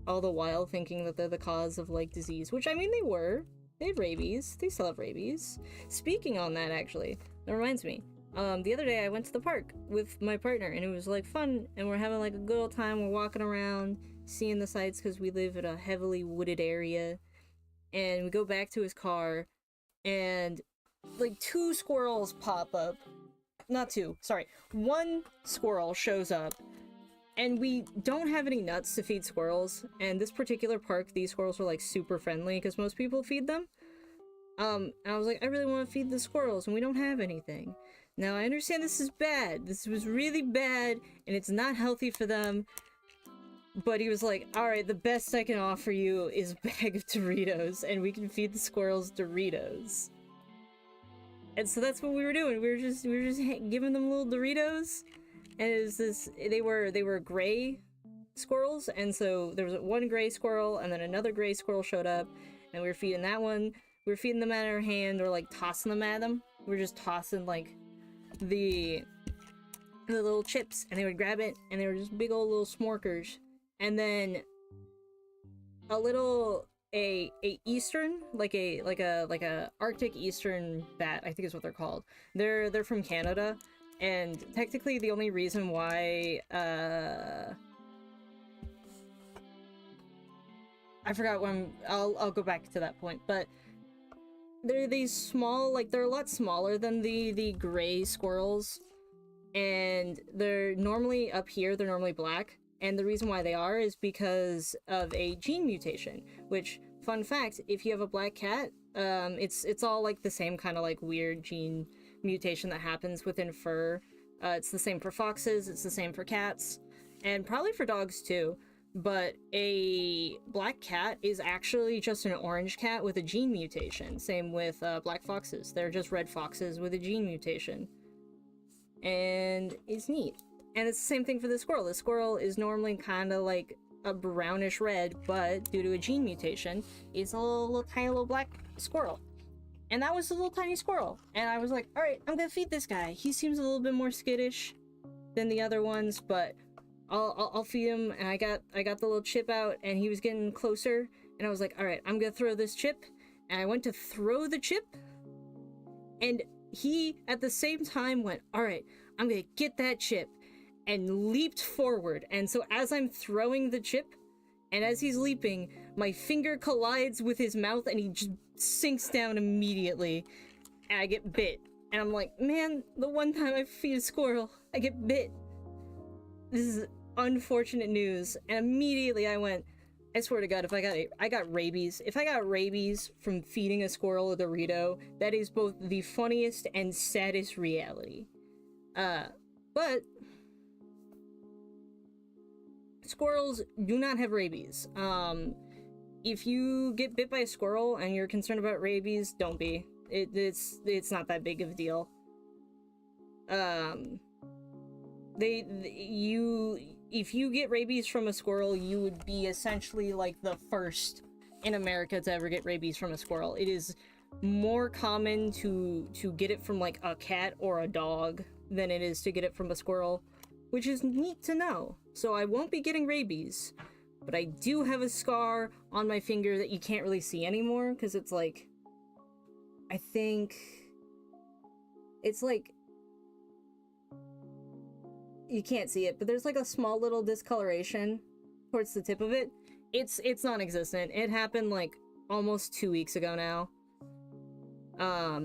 All the while thinking that they're the cause of, like, disease. Which, I mean, they were. They have rabies. They still have rabies. Speaking on that, actually, that reminds me. The other day I went to the park with my partner, and it was, like, fun, and we're having, like, a good old time. We're walking around, seeing the sights, because we live in a heavily wooded area. And we go back to his car, and, like, 2 squirrels pop up. Not 2, sorry. 1 squirrel shows up. And we don't have any nuts to feed squirrels, and this particular park, these squirrels are like super friendly because most people feed them. And I was like, I really want to feed the squirrels, and we don't have anything. Now, I understand this is bad. This was really bad, and it's not healthy for them. But he was like, alright, the best I can offer you is a bag of Doritos, and we can feed the squirrels Doritos. And so that's what we were doing. We were just giving them little Doritos. And it was this, they were gray squirrels, and so there was one gray squirrel, and then another gray squirrel showed up, and we were feeding that one. We were feeding them at our hand, or like tossing them at them. We were just tossing like the little chips, and they would grab it, and they were just big old little smorkers. And then a eastern, like a Arctic eastern bat, I think is what they're called. They're from Canada. And technically the only reason why, I forgot when, I'll go back to that point, but they're these small, like, they're a lot smaller than the gray squirrels, and they're normally up here, they're normally black, and the reason why they are is because of a gene mutation, which, fun fact, if you have a black cat, it's all, like, the same kind of, like, weird gene mutation that happens within fur. It's the same for foxes, it's the same for cats, and probably for dogs too, but a black cat is actually just an orange cat with a gene mutation. Same with black foxes. They're just red foxes with a gene mutation. And it's neat. And it's the same thing for the squirrel. The squirrel is normally kind of like a brownish red, but due to a gene mutation, it's a little tiny little black squirrel. And that was a little tiny squirrel. And I was like, alright, I'm gonna feed this guy. He seems a little bit more skittish than the other ones, but I'll feed him. And I got the little chip out, and he was getting closer. And I was like, alright, I'm gonna throw this chip. And I went to throw the chip. And he, at the same time, went, alright, I'm gonna get that chip. and leaped forward. And so as I'm throwing the chip, and as he's leaping, my finger collides with his mouth and he just sinks down immediately. And I get bit. And I'm like, man, the one time I feed a squirrel, I get bit. This is unfortunate news. And immediately I went, I swear to God, if I got rabies. If I got rabies from feeding a squirrel a Dorito, that is both the funniest and saddest reality. But squirrels do not have rabies. If you get bit by a squirrel and you're concerned about rabies, don't be. It's not that big of a deal. If you get rabies from a squirrel, you would be essentially like the first in America to ever get rabies from a squirrel. It is more common to get it from like a cat or a dog than it is to get it from a squirrel, which is neat to know. So I won't be getting rabies, but I do have a scar on my finger that you can't really see anymore, because it's like, I think it's like, you can't see it, but there's like a small little discoloration towards the tip of it. It's non-existent. It happened like almost 2 weeks ago now.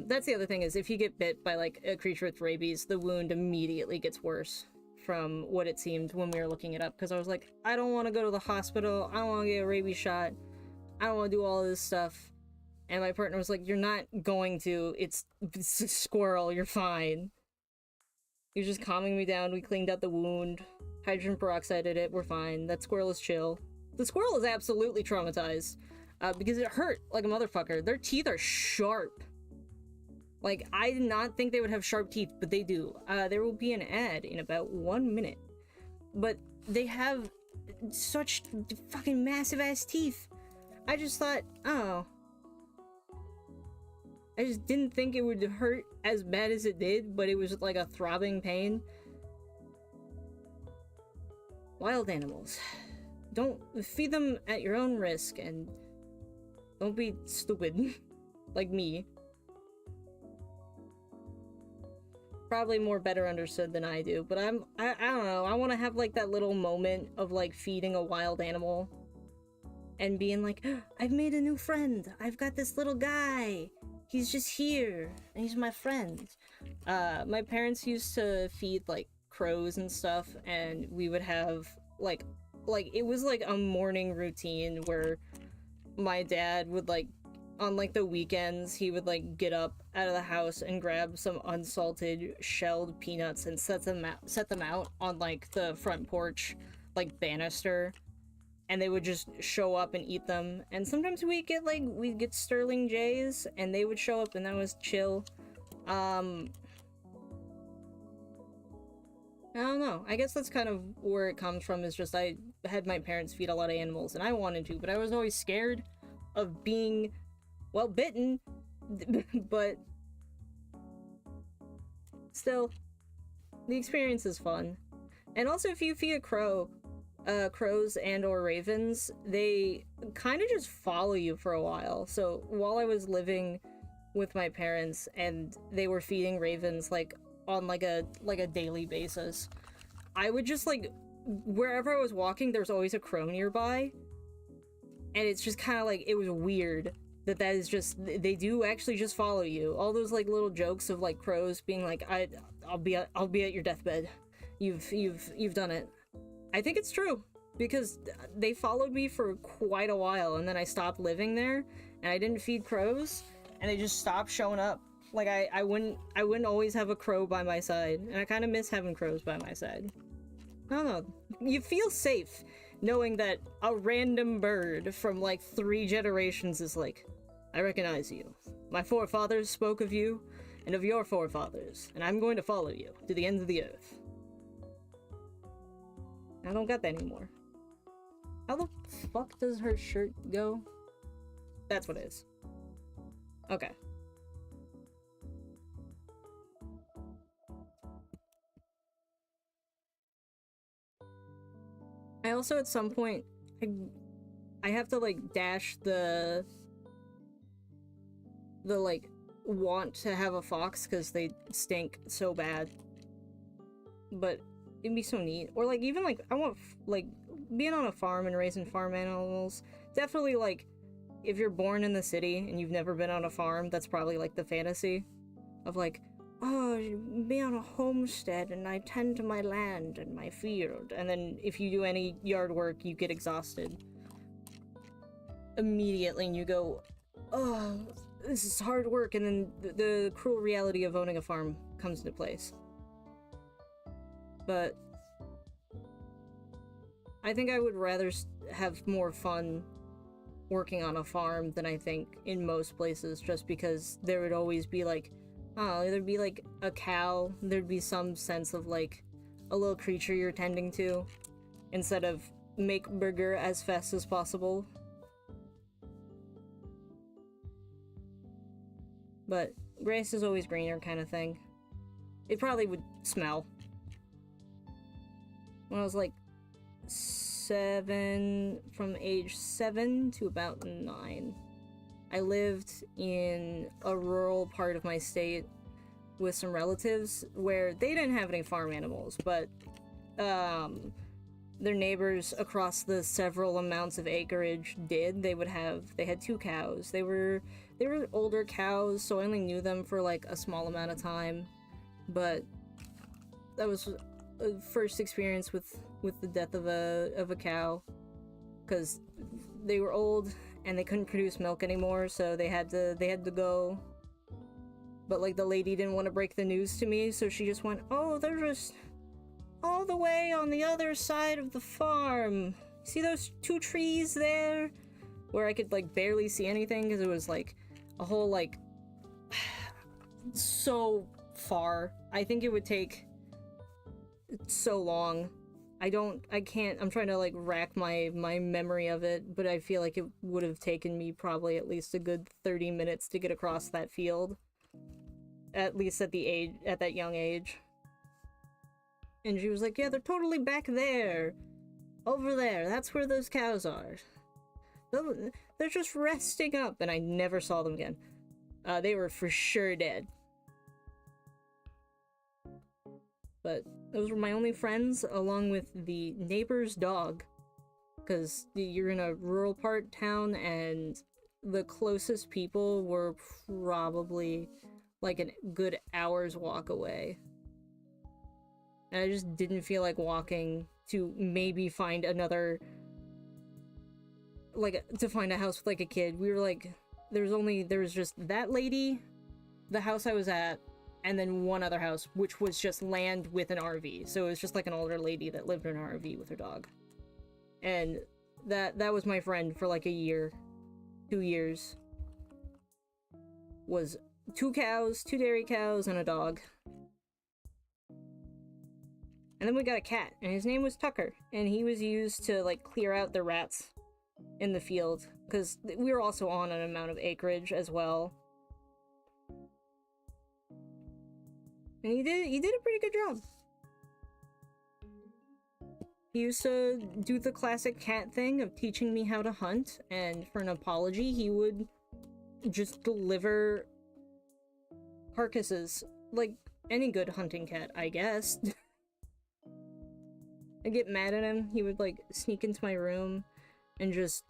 That's the other thing, is if you get bit by like a creature with rabies, the wound immediately gets worse from what it seemed when we were looking it up, because I was like, I don't want to go to the hospital, I don't want to get a rabies shot, I don't want to do all of this stuff. And my partner was like, you're not going to, it's a squirrel, you're fine. He was just calming me down. We cleaned out the wound, hydrogen peroxided it, we're fine. That squirrel is chill. The squirrel is absolutely traumatized, because it hurt like a motherfucker. Their teeth are sharp. Like, I did not think they would have sharp teeth, but they do. There will be an ad in about 1 minute. But they have such fucking massive ass teeth. I just thought, oh. I just didn't think it would hurt as bad as it did, but it was like a throbbing pain. Wild animals. Don't feed them at your own risk, and don't be stupid like me. Probably more better understood than I do, but I don't know, I want to have like that little moment of like feeding a wild animal and being like, oh, I've made a new friend, I've got this little guy, he's just here and he's my friend. My parents used to feed like crows and stuff, and we would have like it was like a morning routine where my dad would like, on like the weekends, he would like get up out of the house and grab some unsalted shelled peanuts and set them out on like the front porch like banister, and they would just show up and eat them. And sometimes we'd get Sterling Jays and they would show up, and that was chill. I don't know, I guess that's kind of where it comes from, is just I had my parents feed a lot of animals and I wanted to, but I was always scared of being, well, bitten. But still, the experience is fun. And also, if you feed a crow, crows and or ravens, they kind of just follow you for a while. So while I was living with my parents and they were feeding ravens like on like a daily basis, I would just like, wherever I was walking, there's always a crow nearby, and it's just kind of like, it was weird that is just, they do actually just follow you. All those like little jokes of like crows being like, I'll be at your deathbed, you've done it. I think it's true, because they followed me for quite a while, and then I stopped living there and I didn't feed crows, and they just stopped showing up. Like I wouldn't always have a crow by my side, and I kind of miss having crows by my side. I don't know, you feel safe knowing that a random bird from like 3 generations is like, I recognize you. My forefathers spoke of you and of your forefathers, and I'm going to follow you to the ends of the earth. I don't got that anymore. How the fuck does her shirt go? That's what it is. Okay. I also, at some point, I have to like dash the like want to have a fox, because they stink so bad. But It'd be so neat. Or like even like I want like being on a farm and raising farm animals. Definitely like if you're born in the city and you've never been on a farm, that's probably like the fantasy of like, oh, be on a homestead and I tend to my land and my field. And then if you do any yard work, you get exhausted immediately and you go, oh, this is hard work. And then the cruel reality of owning a farm comes into place. But I think I would rather have more fun working on a farm than I think in most places, just because there would always be like, oh, there'd be like a cow, there'd be some sense of like a little creature you're tending to, instead of make burger as fast as possible. But grass is always greener kind of thing. It probably would smell. When I was like from age 7 to about 9, I lived in a rural part of my state with some relatives where they didn't have any farm animals, but their neighbors across the several amounts of acreage did. They had 2 cows. They were older cows, so I only knew them for like a small amount of time, but that was a first experience with the death of a cow, because they were old and they couldn't produce milk anymore, so they had to go. But like the lady didn't want to break the news to me, so she just went, oh, they're just all the way on the other side of the farm. See those 2 trees there? Where I could like barely see anything because it was like a whole like so far. I think it would take so long. I'm trying to like rack my memory of it, but I feel like it would have taken me probably at least a good 30 minutes to get across that field. At least at that young age. And she was like, yeah, they're totally back there. Over there, that's where those cows are. They're just resting up, and I never saw them again. They were for sure dead. But those were my only friends, along with the neighbor's dog. Because you're in a rural part town, and the closest people were probably like a good hour's walk away. And I just didn't feel like walking to maybe find another, like, to find a house with like a kid. We were like, there was just that lady, the house I was at, and then one other house, which was just land with an RV. So it was just like an older lady that lived in an RV with her dog. And that was my friend for like a year, 2 years. Was 2 cows, 2 dairy cows, and a dog. And then we got a cat, and his name was Tucker, and he was used to like clear out the rats in the field, because we were also on an amount of acreage as well. And he did a pretty good job. He used to do the classic cat thing of teaching me how to hunt, and for an apology, he would just deliver carcasses, like any good hunting cat, I guess. I'd get mad at him, he would like sneak into my room and just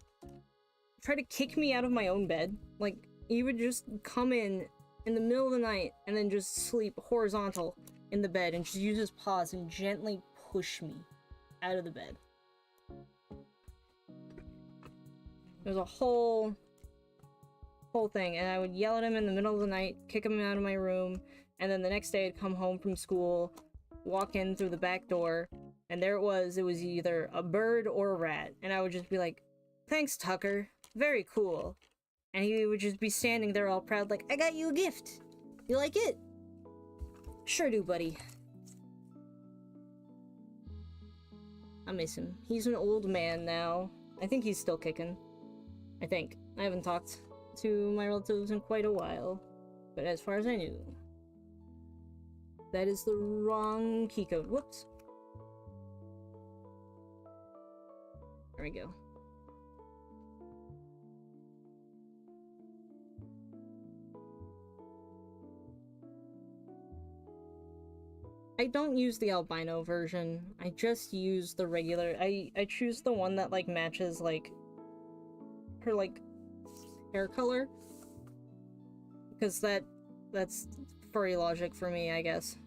try to kick me out of my own bed. Like, he would just come in the middle of the night and then just sleep horizontal in the bed and just use his paws and gently push me out of the bed. There was a whole thing, and I would yell at him in the middle of the night, kick him out of my room, and then the next day I'd come home from school, walk in through the back door, and there it was either a bird or a rat, and I would just be like, thanks, Tucker, very cool. And he would just be standing there all proud like, I got you a gift. You like it? Sure do, buddy. I miss him. He's an old man now. I think he's still kicking. I think. I haven't talked to my relatives in quite a while. But as far as I knew. That is the wrong key code. Whoops. There we go. I don't use the albino version. I just use the regular. I choose the one that like matches like her like hair color, because that's furry logic for me, I guess.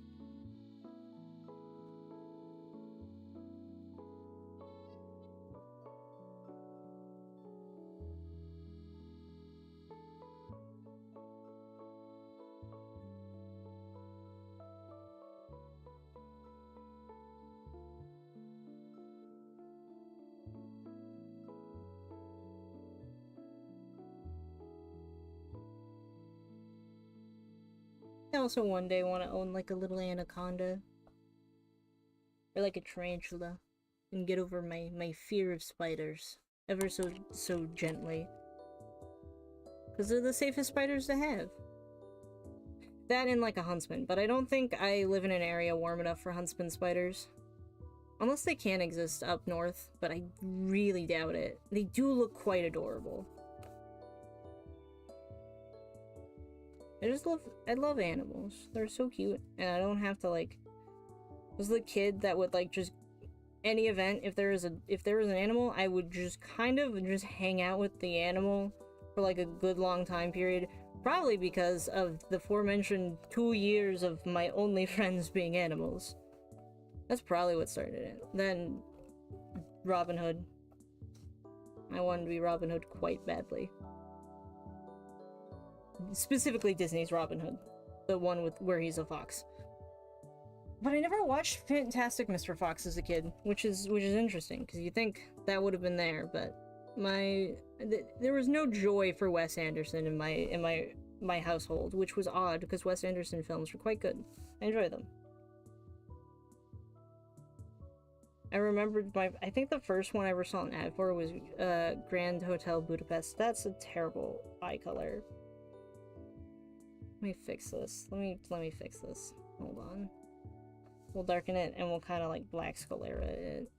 I also one day want to own like a little anaconda. Or like a tarantula. And get over my fear of spiders. Ever so gently. Because they're the safest spiders to have. That and like a huntsman. But I don't think I live in an area warm enough for huntsman spiders. Unless they can exist up north. But I really doubt it. They do look quite adorable. I love animals. They're so cute, and I don't have to like. I was the kid that would like just any event if there was an animal, I would just kind of just hang out with the animal for like a good long time period. Probably because of the aforementioned 2 years of my only friends being animals. That's probably what started it. Then Robin Hood. I wanted to be Robin Hood quite badly. Specifically Disney's Robin Hood, the one with where he's a fox. But I never watched Fantastic Mr. Fox as a kid, which is interesting because you think that would have been there, but there was no joy for Wes Anderson in my household, which was odd because Wes Anderson films were quite good. I enjoy them. I remembered I think the first one I ever saw an ad for was Grand Hotel Budapest. That's a terrible eye color. Let me fix this. Let me fix this. Hold on. We'll darken it and we'll kind of like black sclera it.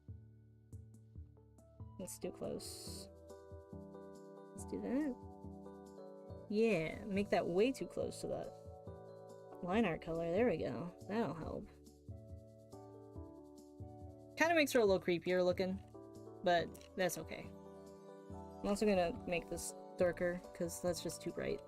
Let's do close. Let's do that. Yeah, make that way too close to that line art color. There we go. That'll help. Kind of makes her a little creepier looking, but that's okay. I'm also gonna make this darker because that's just too bright.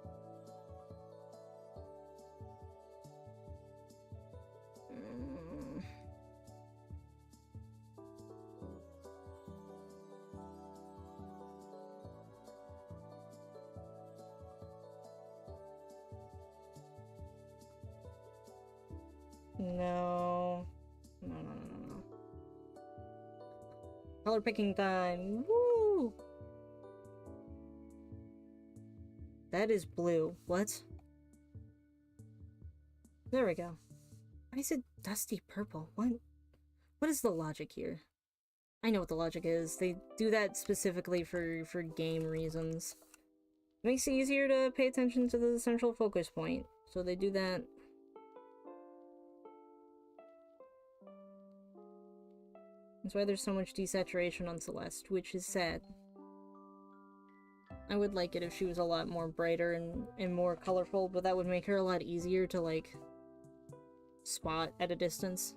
No. No. Color picking time. Woo! That is blue. What? There we go. I said dusty purple. What is the logic here? I know what the logic is. They do that specifically for game reasons. It makes it easier to pay attention to the central focus point. So they do that. That's why there's so much desaturation on Celeste, which is sad. I would like it if she was a lot more brighter and more colorful, but that would make her a lot easier to, like, spot at a distance.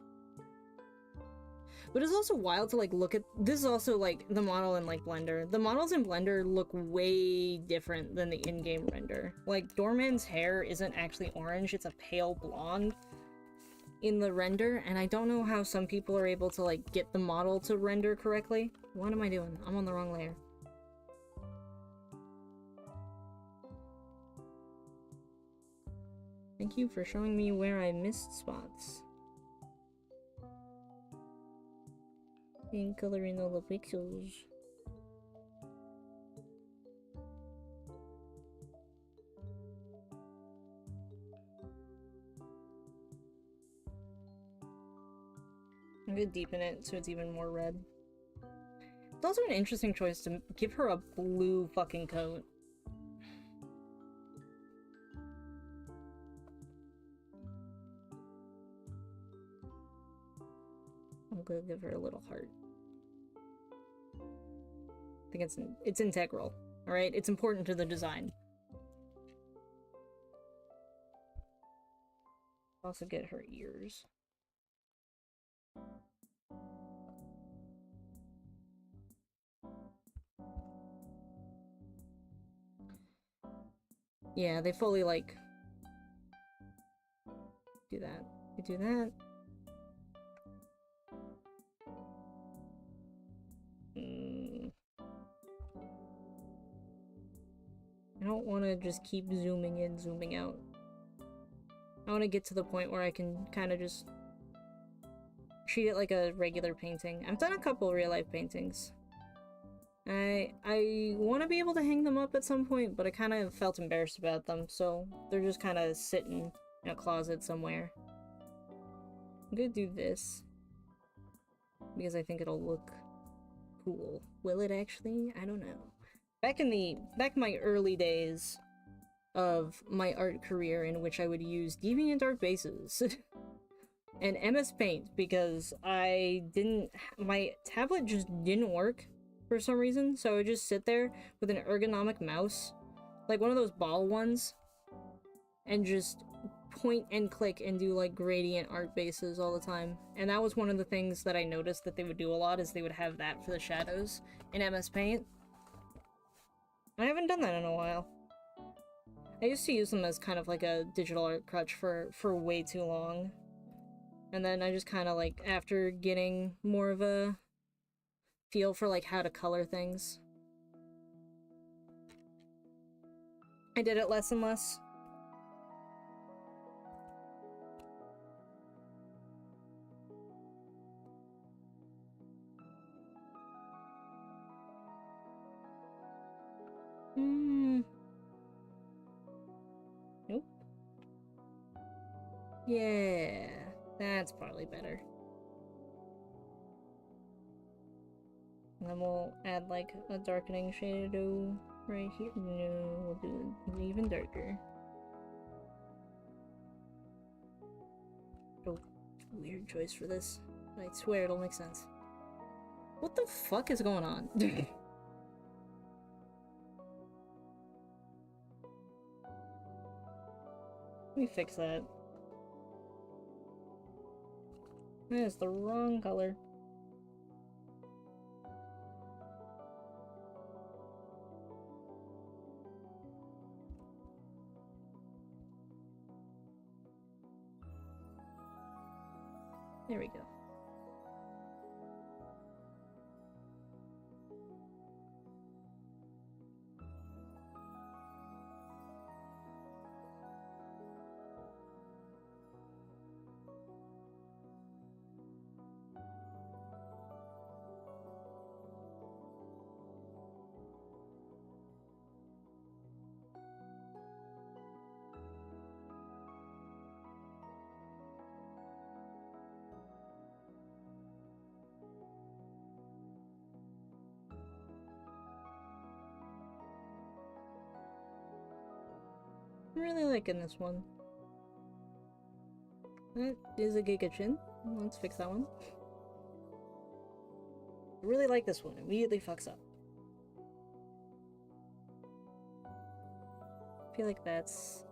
But it's also wild to, like, look at- this is also, like, the model in, like, Blender. The models in Blender look way different than the in-game render. Like, Doorman's hair isn't actually orange, it's a pale blonde in the render, and I don't know how some people are able to, like, get the model to render correctly. What am I doing? I'm on the wrong layer. Thank you for showing me where I missed spots. And coloring all the pixels. I'm gonna deepen it so it's even more red. It's also an interesting choice to give her a blue fucking coat. I'm gonna give her a little heart. I think it's integral, alright? It's important to the design. Also get her ears. Yeah, they fully, like, do that. They do that. I don't want to just keep zooming in, zooming out. I want to get to the point where I can kind of just treat it like a regular painting. I've done a couple real-life paintings. I want to be able to hang them up at some point, but I kind of felt embarrassed about them, so they're just kind of sitting in a closet somewhere. I'm gonna do this because I think it'll look cool. Will it actually? I don't know. Back in my early days of my art career, in which I would use DeviantArt bases and MS Paint, because my tablet just didn't work for some reason, so I would just sit there with an ergonomic mouse, like one of those ball ones, and just point and click and do like gradient art bases all the time. And that was one of the things that I noticed that they would do a lot, is they would have that for the shadows in MS Paint. I haven't done that in a while. I used to use them as kind of like a digital art crutch for way too long. And then I just kind of like, after getting more of a feel for like how to color things, I did it less and less. Nope. Yeah, that's probably better. And then we'll add like a darkening shadow right here. No, we'll do it even darker. Oh, weird choice for this. I swear it'll make sense. What the fuck is going on? Let me fix that. That is the wrong color. There we go. I'm really liking this one. That is a Giga Chin. Let's fix that one. I really like this one. Immediately fucks up. I feel like that's...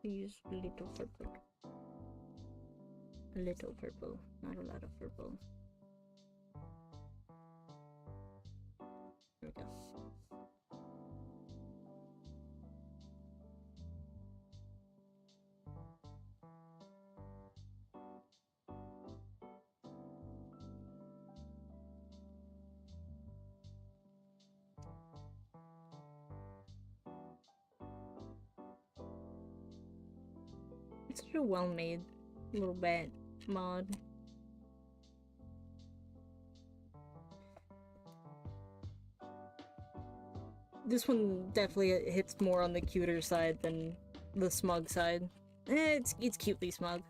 Use a little purple. A little purple, not a lot of purple. There we go. It's such a well-made little bat mod. This one definitely hits more on the cuter side than the smug side. It's cutely smug.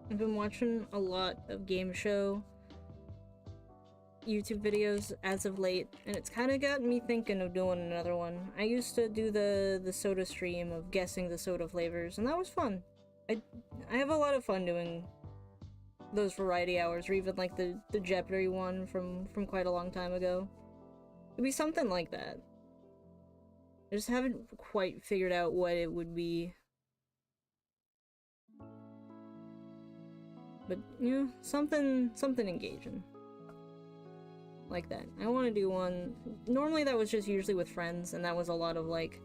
I've been watching a lot of game show YouTube videos as of late, and it's kind of gotten me thinking of doing another one. I used to do the soda stream of guessing the soda flavors, and that was fun. I have a lot of fun doing those variety hours, or even like the Jeopardy one from quite a long time ago. It'd be something like that. I just haven't quite figured out what it would be. But, you know, something engaging. Like that. I want to do one. Normally that was just usually with friends, and that was a lot of, like,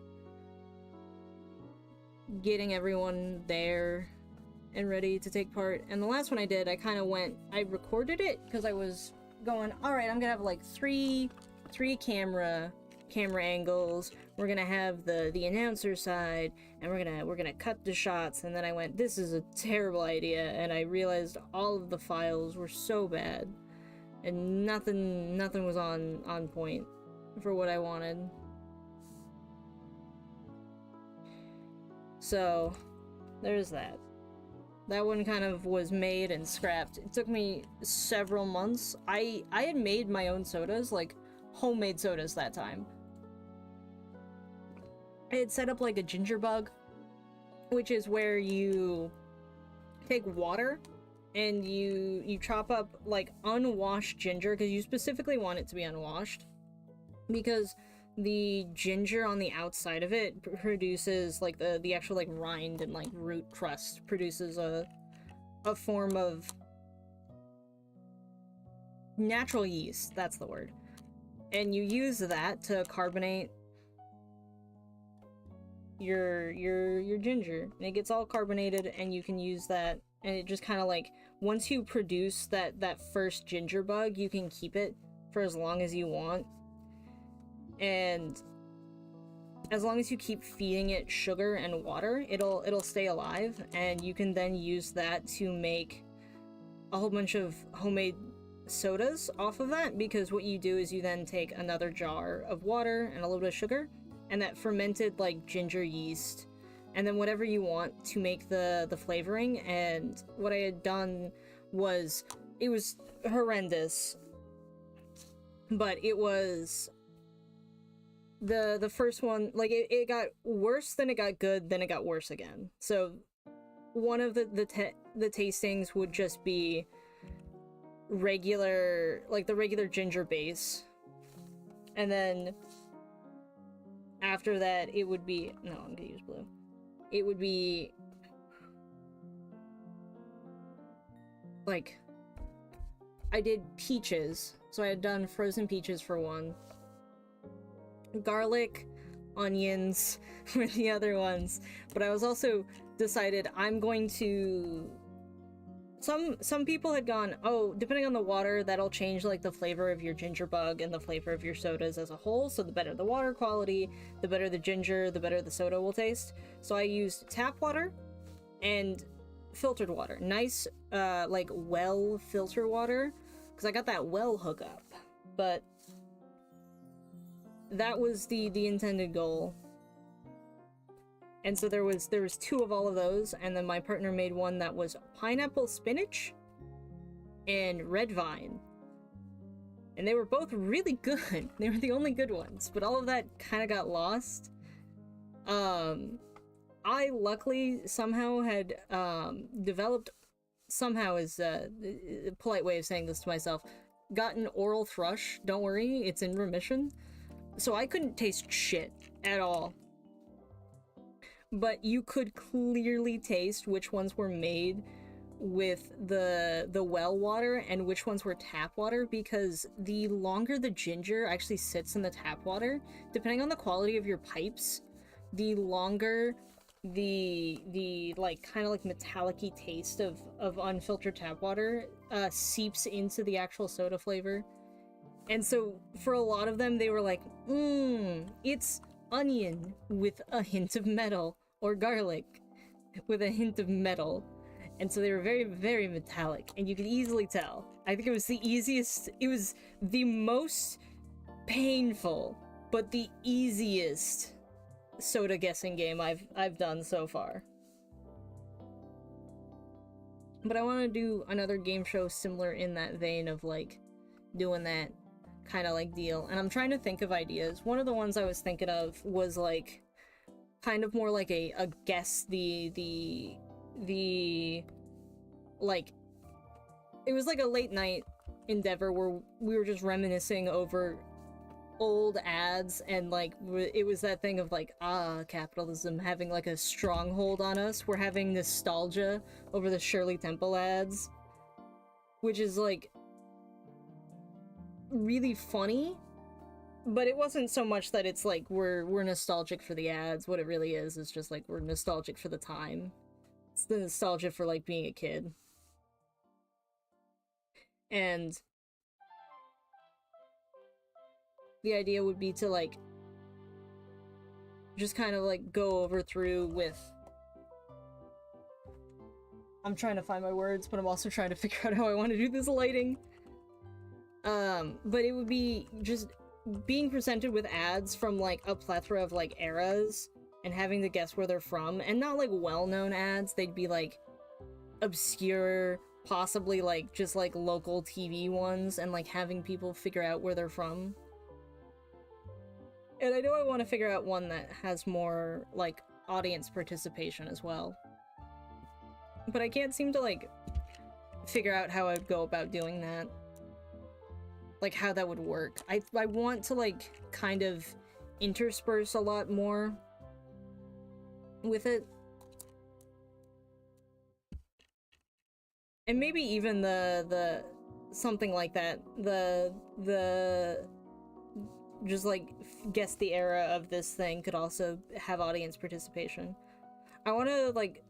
getting everyone there and ready to take part. And the last one I did, I kind of went, I recorded it, because I was going, alright, I'm gonna have, like, three camera angles. We're gonna have the announcer side, and we're gonna cut the shots. And then I went, this is a terrible idea, and I realized all of the files were so bad, and nothing was on point for what I wanted. So there's that. That one kind of was made and scrapped. It took me several months. I had made my own sodas, like homemade sodas that time. I had set up like a ginger bug, which is where you take water and you chop up like unwashed ginger, because you specifically want it to be unwashed, because the ginger on the outside of it produces like the actual like rind and like root crust produces a form of natural yeast, that's the word. And you use that to carbonate your ginger, and it gets all carbonated, and you can use that, and it just kind of like, once you produce that first ginger bug, you can keep it for as long as you want, and as long as you keep feeding it sugar and water, it'll stay alive, and you can then use that to make a whole bunch of homemade sodas off of that, because what you do is you then take another jar of water and a little bit of sugar, and that fermented like ginger yeast, and then whatever you want to make the flavoring. And what I had done was, it was horrendous, but it was the first one, like it got worse, then it got good, then it got worse again. So one of the tastings would just be regular, like the regular ginger base, and then after that it would be, no, I'm gonna use blue. It would be like, I did peaches, so I had done frozen peaches for one, garlic, onions for the other ones, but I was also decided I'm going to, some people had gone, oh, depending on the water, that'll change like the flavor of your ginger bug and the flavor of your sodas as a whole, so the better the water quality, the better the ginger, the better the soda will taste. So I used tap water and filtered water, nice like well filter water, because I got that well hookup. But that was the intended goal. And so there was two of all of those, and then my partner made one that was pineapple spinach and red vine. And they were both really good. They were the only good ones, but all of that kind of got lost. I luckily somehow had developed, somehow is a polite way of saying this to myself, gotten oral thrush. Don't worry, it's in remission. So I couldn't taste shit at all. But you could clearly taste which ones were made with the well water and which ones were tap water, because the longer the ginger actually sits in the tap water, depending on the quality of your pipes, the longer the like kind of like metallic-y taste of unfiltered tap water seeps into the actual soda flavor. And so for a lot of them, they were like, it's onion with a hint of metal, or garlic. with a hint of metal. And so they were very, very metallic, and you could easily tell. I think it was the easiest, it was the most painful, but the easiest soda guessing game I've done so far. But I want to do another game show similar in that vein of, like, doing that kind of, like, deal. And I'm trying to think of ideas. One of the ones I was thinking of was, like, kind of more like a guess the like, it was like a late night endeavor where we were just reminiscing over old ads, and like it was that thing of like, capitalism having like a stronghold on us. We're having nostalgia over the Shirley Temple ads, which is like really funny, but it wasn't so much that it's like we're nostalgic for the ads. What it really is just like we're nostalgic for the time. It's the nostalgia for like being a kid. And the idea would be to like just kind of like go over through with, I'm trying to find my words, but I'm also trying to figure out how I want to do this lighting. But it would be just being presented with ads from like a plethora of like eras and having to guess where they're from, and not like well-known ads. They'd be like obscure, possibly like just like local TV ones, and like having people figure out where they're from. And I know I want to figure out one that has more like audience participation as well, but I can't seem to like figure out how I'd go about doing that, like how that would work. I want to like kind of intersperse a lot more with it, and maybe even the something like that, the just like guess the era of this thing could also have audience participation. I want to like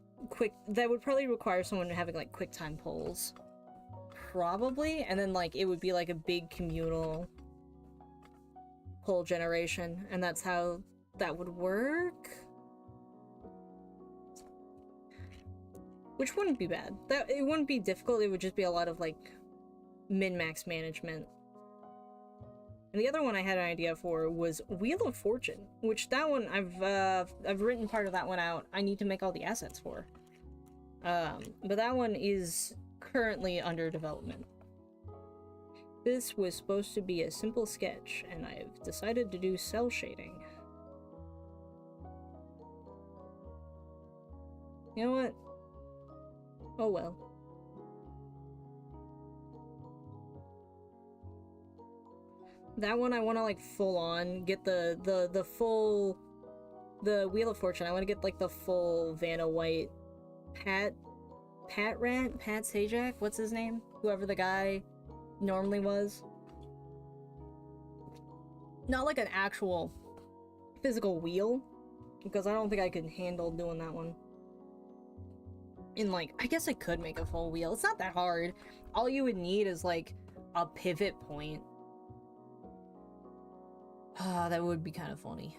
that would probably require someone having like quick time polls, probably, and then like it would be like a big communal poll generation, and that's how that would work. Which wouldn't be bad. That it wouldn't be difficult. It would just be a lot of like min-max management. And the other one I had an idea for was Wheel of Fortune, which that one I've written part of that one out. I need to make all the assets for. But that one is currently under development. This was supposed to be a simple sketch, and I've decided to do cell shading. You know what? Oh well. That one I want to like full on get the full Wheel of Fortune. I want to get like the full Vanna White Pat Sajak, what's his name? Whoever the guy normally was. Not like an actual physical wheel, because I don't think I could handle doing that one. In like, I guess I could make a full wheel. It's not that hard. All you would need is like a pivot point. Ah, that would be kind of funny.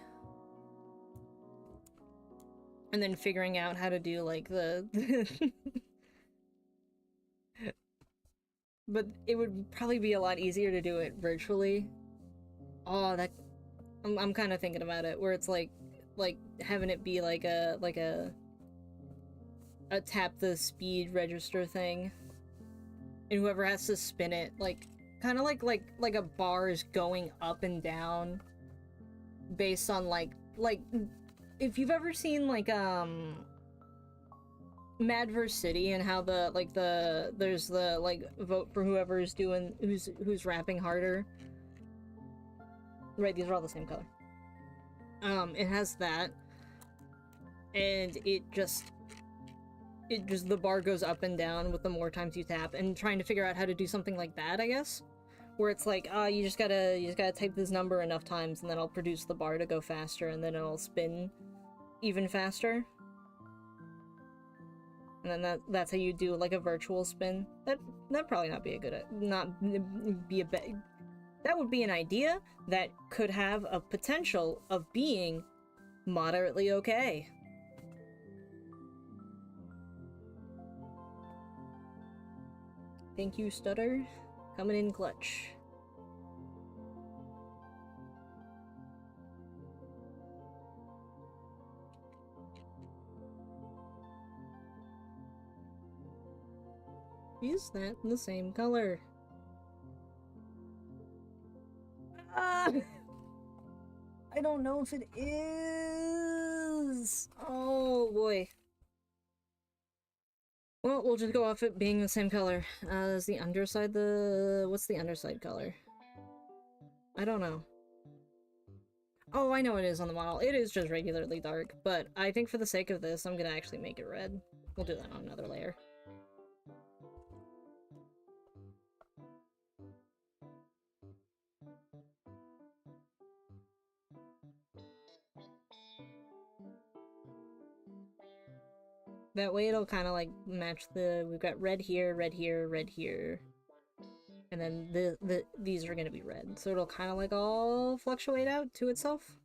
And then figuring out how to do like the but it would probably be a lot easier to do it virtually. Oh, that I'm kind of thinking about it, where it's like having it be like a tap the speed register thing, and whoever has to spin it, like kind of like a bar is going up and down based on like if you've ever seen like Madverse City, and how there's the like vote for whoever's doing who's rapping harder. Right, these are all the same color. It has that, and it just the bar goes up and down with the more times you tap, and trying to figure out how to do something like that, I guess, where it's like, you just gotta type this number enough times, and then I'll produce the bar to go faster, and then it'll spin even faster. And then that's how you do like a virtual spin. That'd probably not be a good, that would be an idea that could have a potential of being moderately okay. Thank you, Stutter. Coming in clutch. Is that the same color? Ah! I don't know if it is. Oh boy. Well, we'll just go off it being the same color. Is the underside what's the underside color? I don't know. Oh, I know it is on the model. It is just regularly dark, but I think for the sake of this, I'm gonna actually make it red. We'll do that on another layer. That way it'll kind of like match we've got red here, red here, red here. And then these are gonna be red. So it'll kind of like all fluctuate out to itself.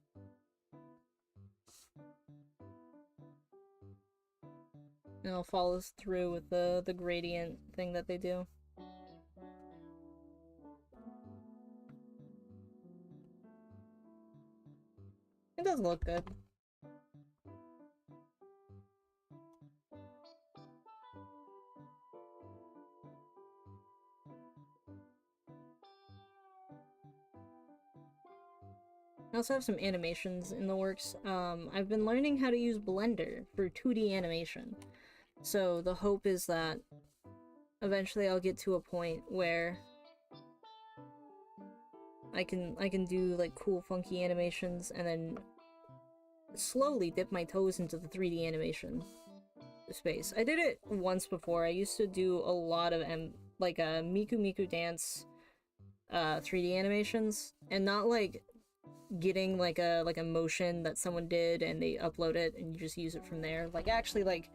And it'll follow through with the gradient thing that they do. It does look good. I also have some animations in the works. I've been learning how to use Blender for 2D animation. So the hope is that eventually I'll get to a point where I can do like cool funky animations and then slowly dip my toes into the 3D animation space. I did it once before. I used to do a lot of like Miku Miku Dance 3D animations, and not like getting like a motion that someone did and they upload it and you just use it from there. Like actually like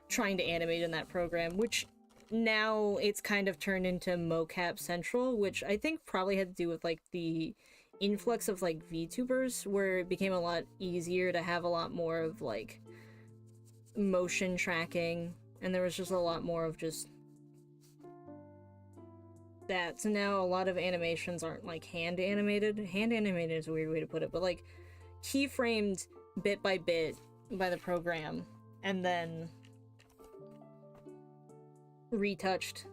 trying to animate in that program, which now it's kind of turned into mocap central, which I think probably had to do with like the influx of like VTubers, where it became a lot easier to have a lot more of like motion tracking, and there was just a lot more of just that. So now a lot of animations aren't like hand animated. Hand animated is a weird way to put it, but like keyframed bit by bit by the program and then retouched.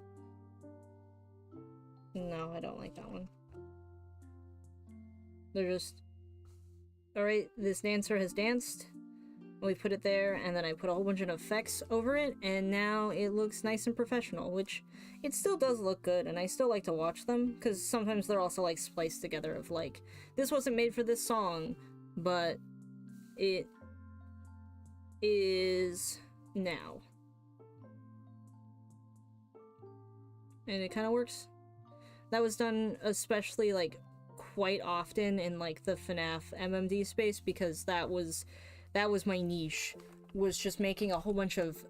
No, I don't like that one. They're just, alright, this dancer has danced. We put it there, and then I put a whole bunch of effects over it, and now it looks nice and professional, which it still does look good, and I still like to watch them, because sometimes they're also like spliced together of like, this wasn't made for this song, but it is now. And it kind of works. That was done especially like quite often in like the FNAF MMD space, because that was my niche, was just making a whole bunch of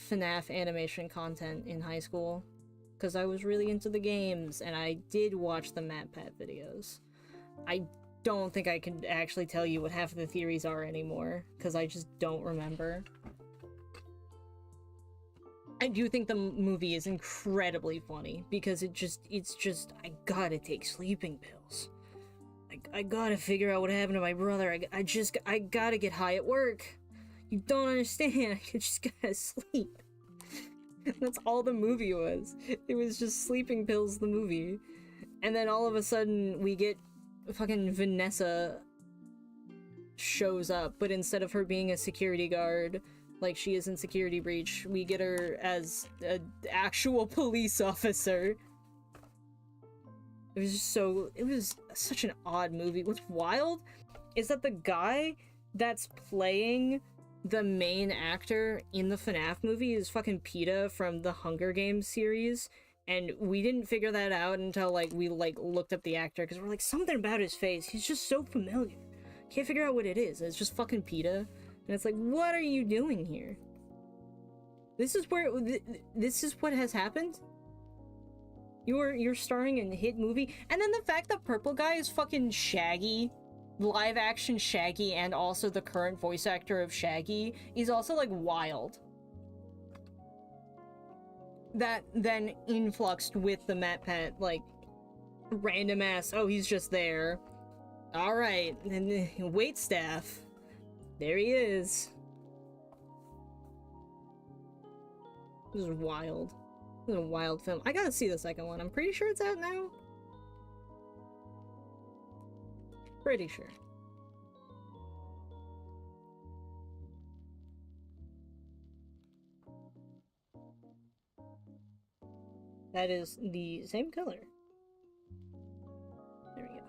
FNAF animation content in high school, because I was really into the games and I did watch the MatPat videos. I don't think I can actually tell you what half of the theories are anymore, because I just don't remember. I do think the movie is incredibly funny, because it's just, I gotta take sleeping pills. I gotta figure out what happened to my brother. I gotta get high at work. You don't understand. I just gotta sleep. That's all the movie was. It was just sleeping pills, the movie. And then all of a sudden, we get fucking Vanessa shows up, but instead of her being a security guard, like she is in Security Breach, we get her as an actual police officer. It was just it was such an odd movie. What's wild is that the guy that's playing the main actor in the FNAF movie is fucking PETA from the Hunger Games series, and we didn't figure that out until like we like looked up the actor, because we're like, something about his face, he's just so familiar. Can't figure out what it is. It's just fucking PETA, and it's like, what are you doing here? This is what has happened? You're starring in a hit movie, and then the fact that Purple Guy is fucking Shaggy, live action Shaggy, and also the current voice actor of Shaggy is also like wild. that then influxed with the MatPat, like, random ass, oh, he's just there. Alright, and wait staff. There he is. This is wild. This is a wild film. I gotta see the second one. I'm pretty sure it's out now. Pretty sure. That is the same color. There we go.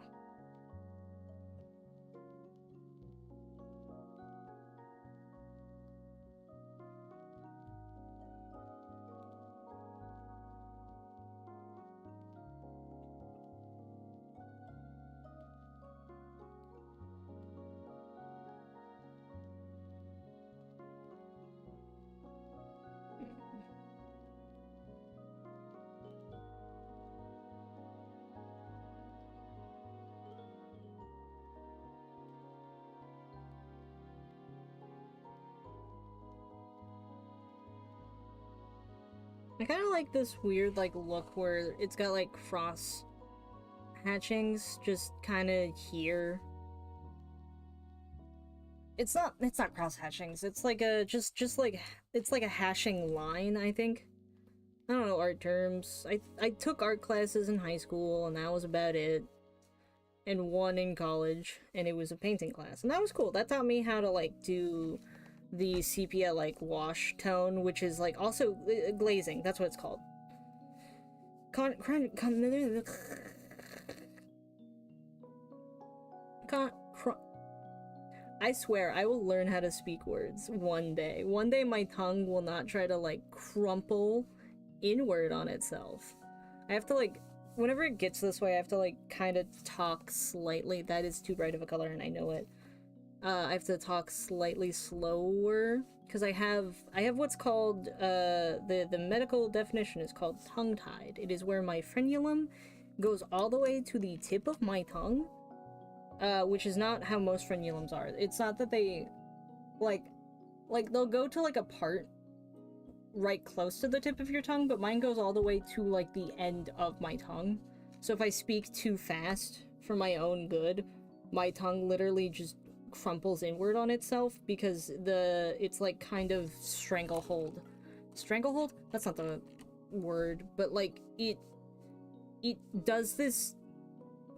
I kind of like this weird, like, look where it's got, like, cross hatchings just kind of here. It's not cross hatchings. It's like a, just like, it's like a hashing line, I think. I don't know art terms. I took art classes in high school, and that was about it. And one in college, and it was a painting class. And that was cool. That taught me how to, like, do the sepia, like, wash tone, which is, like, also glazing. That's what it's called. I swear, I will learn how to speak words one day. One day my tongue will not try to, like, crumple inward on itself. I have to, like, whenever it gets this way, I have to, like, kind of talk slightly. That is too bright of a color, and I know it. I have to talk slightly slower, because I have what's called, the medical definition is called tongue-tied. It is where my frenulum goes all the way to the tip of my tongue, which is not how most frenulums are. It's not that they, like, they'll go to, like, a part right close to the tip of your tongue, but mine goes all the way to, like, the end of my tongue. So if I speak too fast for my own good, my tongue literally just crumples inward on itself because it's like kind of stranglehold. Stranglehold? That's not the word, but like it does this.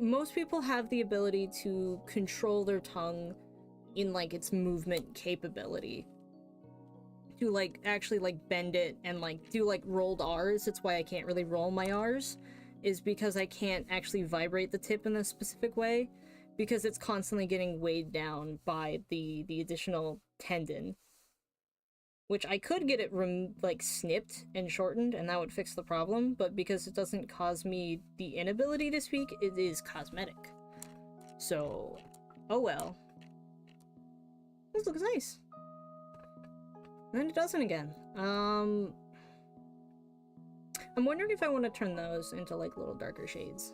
Most people have the ability to control their tongue in like its movement capability. To like actually like bend it and like do like rolled R's. That's why I can't really roll my R's, is because I can't actually vibrate the tip in a specific way, because it's constantly getting weighed down by the additional tendon, which I could get it like snipped and shortened, and that would fix the problem, but because it doesn't cause me the inability to speak, it is cosmetic. So, oh well. This looks nice. And then it doesn't again. I'm wondering if I want to turn those into like little darker shades.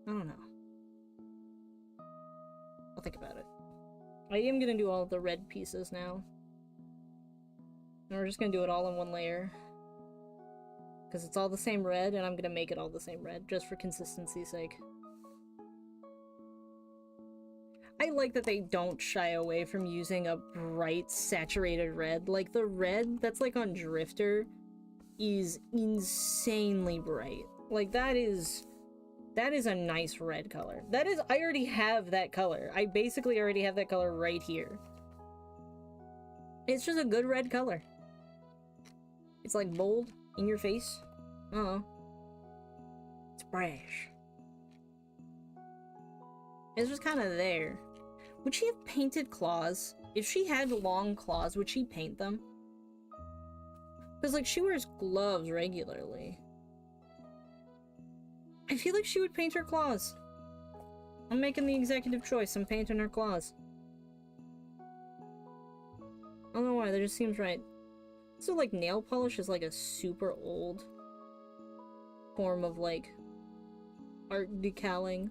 I don't know. I'll think about it. I am gonna do all the red pieces now. And we're just gonna do it all in one layer. Because it's all the same red, and I'm gonna make it all the same red, just for consistency's sake. I like that they don't shy away from using a bright, saturated red. Like, the red that's like on Drifter is insanely bright. Like, that is a nice red color. I already have that color. I basically already have that color right here. It's just a good red color. It's like bold, in your face. Uh-oh. It's brash. It's just kind of there. Would she have painted claws? If she had long claws, would she paint them? Because, like, she wears gloves regularly. I feel like she would paint her claws. I'm making the executive choice. I'm painting her claws. I don't know why, that just seems right. So, like, nail polish is, like, a super old form of, like, art decaling.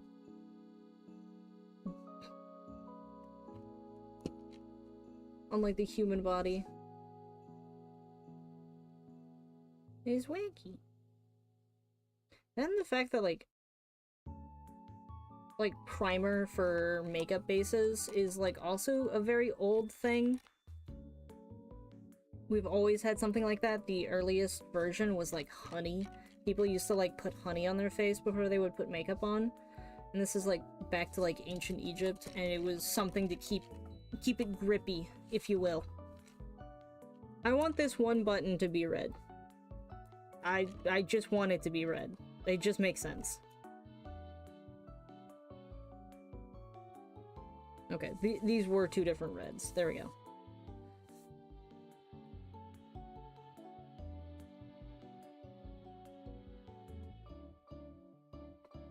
Unlike the human body. is wacky. Then the fact that, like primer for makeup bases is, like, also a very old thing. We've always had something like that. The earliest version was, like, honey. People used to, like, put honey on their face before they would put makeup on. And this is, like, back to, like, ancient Egypt, and it was something to keep it grippy, if you will. I want this one button to be red. I just want it to be red. It just makes sense. Okay, these were two different reds. There we go.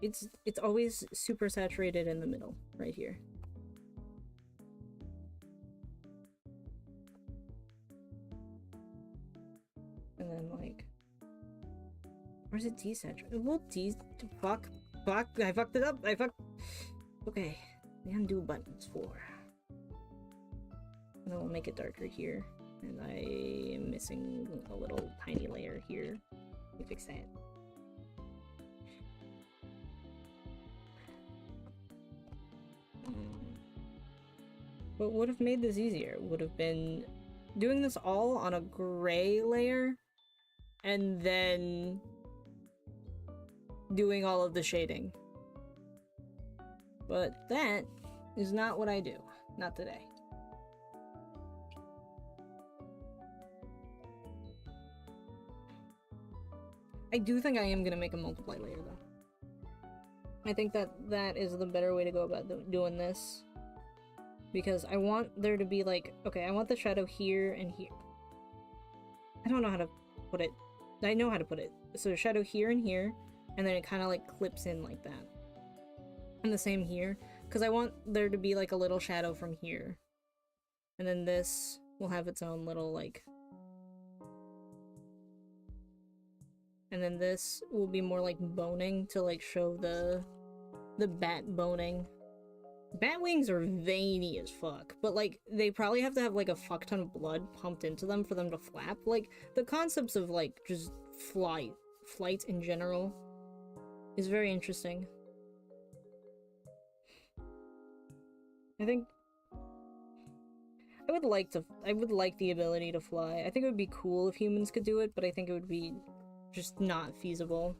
It's always super saturated in the middle, right here. And then, like, where's it desaturated? Well, fuck, I fucked it up. Okay, the undo button's 4. And then we'll make it darker here. And I am missing a little tiny layer here. Let me fix that. What would have made this easier would have been doing this all on a gray layer and then doing all of the shading. But that is not what I do. Not today. I do think I am gonna make a multiply layer though. I think that is the better way to go about doing this. Because I want there to be, like, okay, I want the shadow here and here. I don't know how to put it. I know how to put it. So shadow here and here, and then it kind of, like, clips in like that. And the same here, because I want there to be, like, a little shadow from here. And then this will have its own little, like... And then this will be more like boning to, like, show the bat boning. Bat wings are veiny as fuck, but, like, they probably have to have, like, a fuck ton of blood pumped into them for them to flap. Like, the concepts of, like, just flight in general is very interesting. I think I would like the ability to fly. I think it would be cool if humans could do it, but I think it would be just not feasible.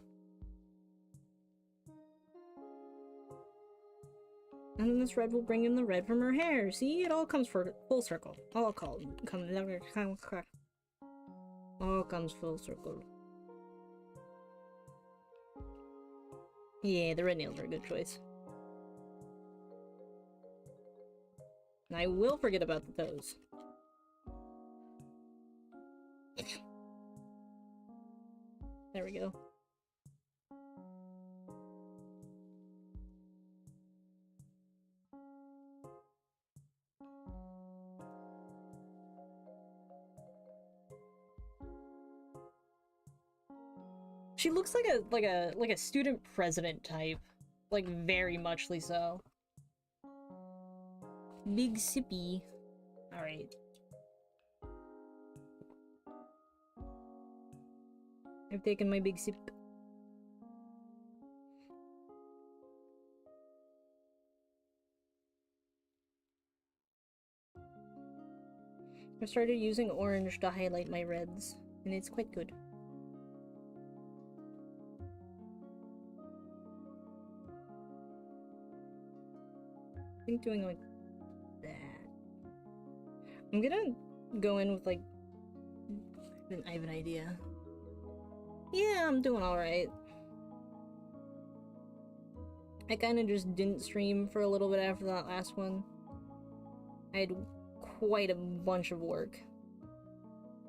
And then this red will bring in the red from her hair. See, it all comes full circle. All comes full circle. Yeah, the red nails are a good choice. And I will forget about the toes. There we go. She looks like a student president type, like very muchly so. Big sippy. All right. I've taken my big sip. I started using orange to highlight my reds, and it's quite good. I think doing like that. I'm gonna go in with like... I have an idea. Yeah, I'm doing alright. I kinda just didn't stream for a little bit after that last one. I had quite a bunch of work.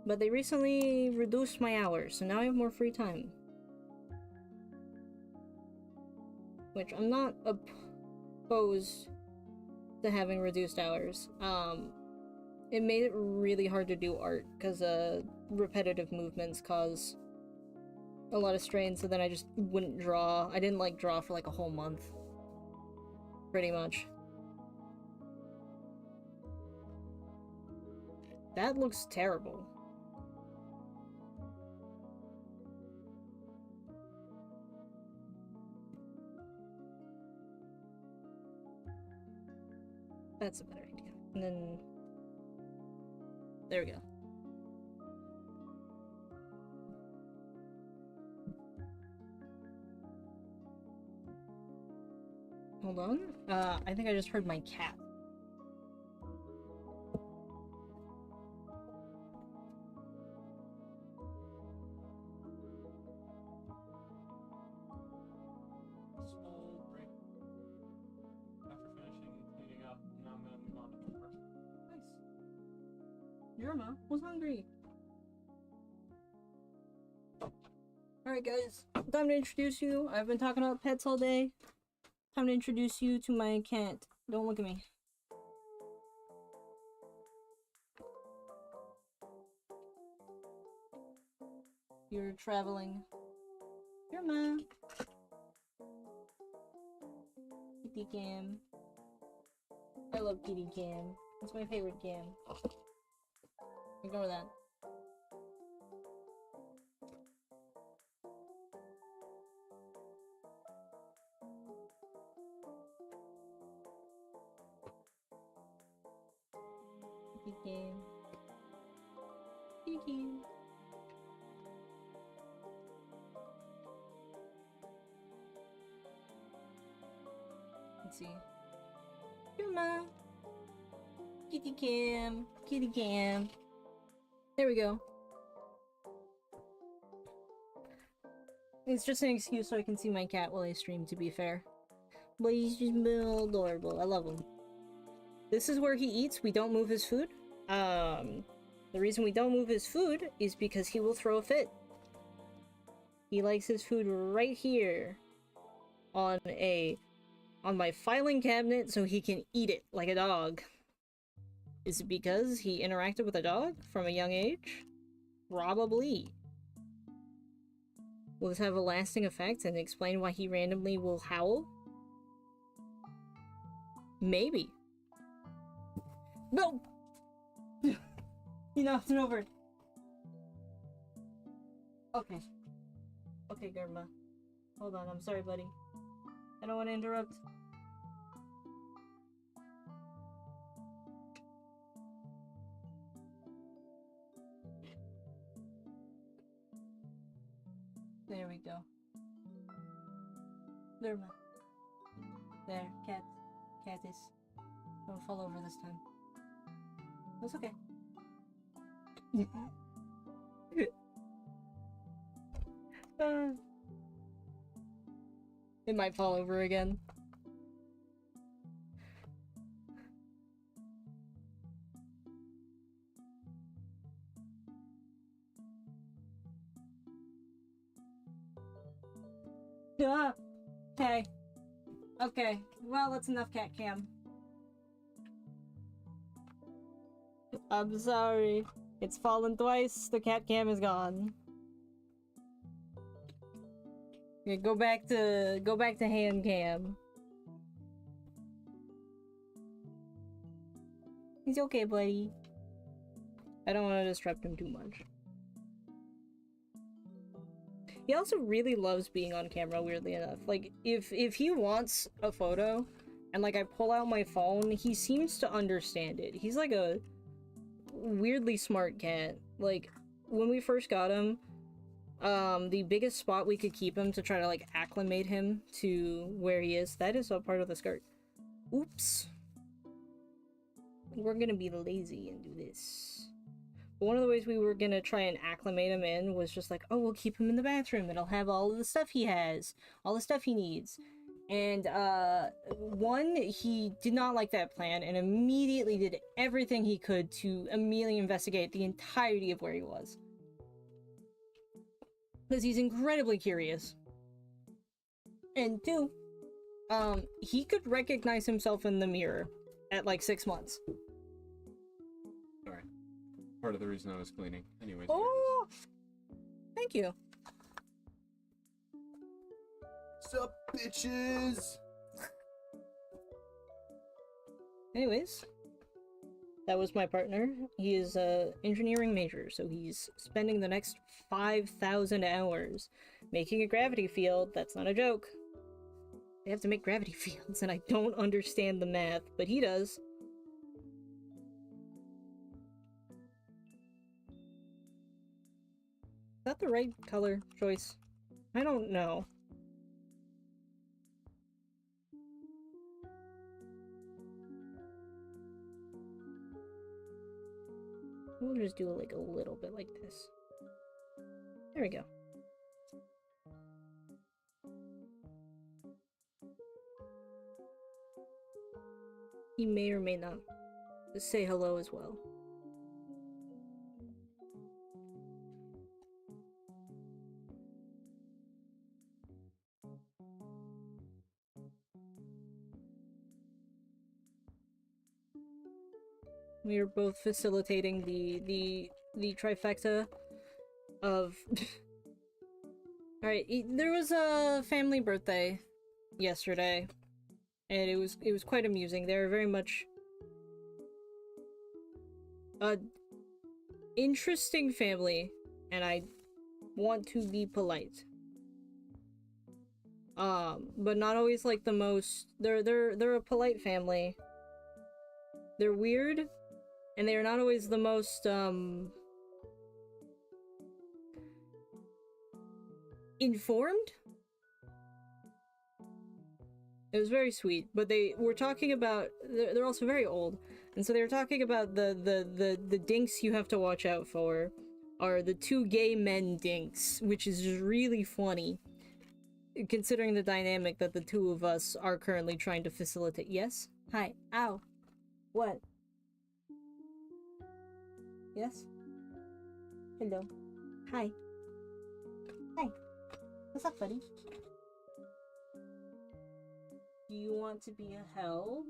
But they recently reduced my hours, so now I have more free time. Which I'm not opposed to having reduced hours. It made it really hard to do art, because repetitive movements cause a lot of strain, so then I just wouldn't draw. I didn't, like, draw for, like, a whole month. Pretty much. That looks terrible. That's a better idea. And then... There we go. Hold on. I think I just heard my cat. Small break after finishing cleaning up. Now I'm gonna move on to work. Nice. Jerma was hungry. Alright guys, time to introduce you. I've been talking about pets all day. Time to introduce you to my cat. Don't look at me. You're traveling. Jerma. Kitty Cam. I love Kitty Cam. It's my favorite cam. Ignore that. Kitty Cam. Kitty Cam. Let's see. Jerma. Kitty Cam. Kitty Cam. There we go. It's just an excuse so I can see my cat while I stream, to be fair. But he's just adorable. I love him. This is where he eats. We don't move his food. The reason we don't move his food is because he will throw a fit. He likes his food right here on my filing cabinet so he can eat it like a dog. Is it because he interacted with a dog from a young age? Probably. Will this have a lasting effect and explain why he randomly will howl? Maybe. No! You knocked it over. Okay. Okay, Germa. Hold on, I'm sorry, buddy. I don't want to interrupt. There we go. Germa. There, cat. Catis. Don't fall over this time. That's okay. It might fall over again. Okay. Okay. Well, that's enough cat cam. I'm sorry. It's fallen twice. The cat cam is gone. Okay, go back to hand cam. He's okay, buddy. I don't want to disrupt him too much. He also really loves being on camera, weirdly enough. Like, if he wants a photo, and like I pull out my phone, he seems to understand it. He's like a weirdly smart cat. Like, when we first got him, the biggest spot we could keep him to try to like acclimate him to where he is, that is a part of the skirt. Oops. We're gonna be lazy and do this. But one of the ways we were gonna try and acclimate him in was just like, oh, we'll keep him in the bathroom. It'll have all of the stuff he has, all the stuff he needs. And, one, he did not like that plan and immediately did everything he could to immediately investigate the entirety of where he was. Because he's incredibly curious. And two, he could recognize himself in the mirror at like 6 months. Alright. Part of the reason I was cleaning. Anyways. Oh! Thank you. Sup, bitches? Anyways, that was my partner. He is a engineering major, so he's spending the next 5,000 hours making a gravity field. That's not a joke. They have to make gravity fields, and I don't understand the math, but he does. that the right color choice? I don't know. We'll just do like a little bit like this. There we go. He may or may not say hello as well. We are both facilitating the trifecta of Alright, there was a family birthday yesterday, and it was quite amusing. They were very much a interesting family, and I want to be polite. But not always like the most. They're a polite family. They're weird, and they are not always the most informed. It was very sweet, but they were talking about they're also very old, and so they were talking about the dinks you have to watch out for are the two gay men dinks, which is just really funny considering the dynamic that the two of us are currently trying to facilitate. Yes? Hi. Ow. What? Yes? Hello. Hi. Hi. What's up, buddy? Do you want to be held?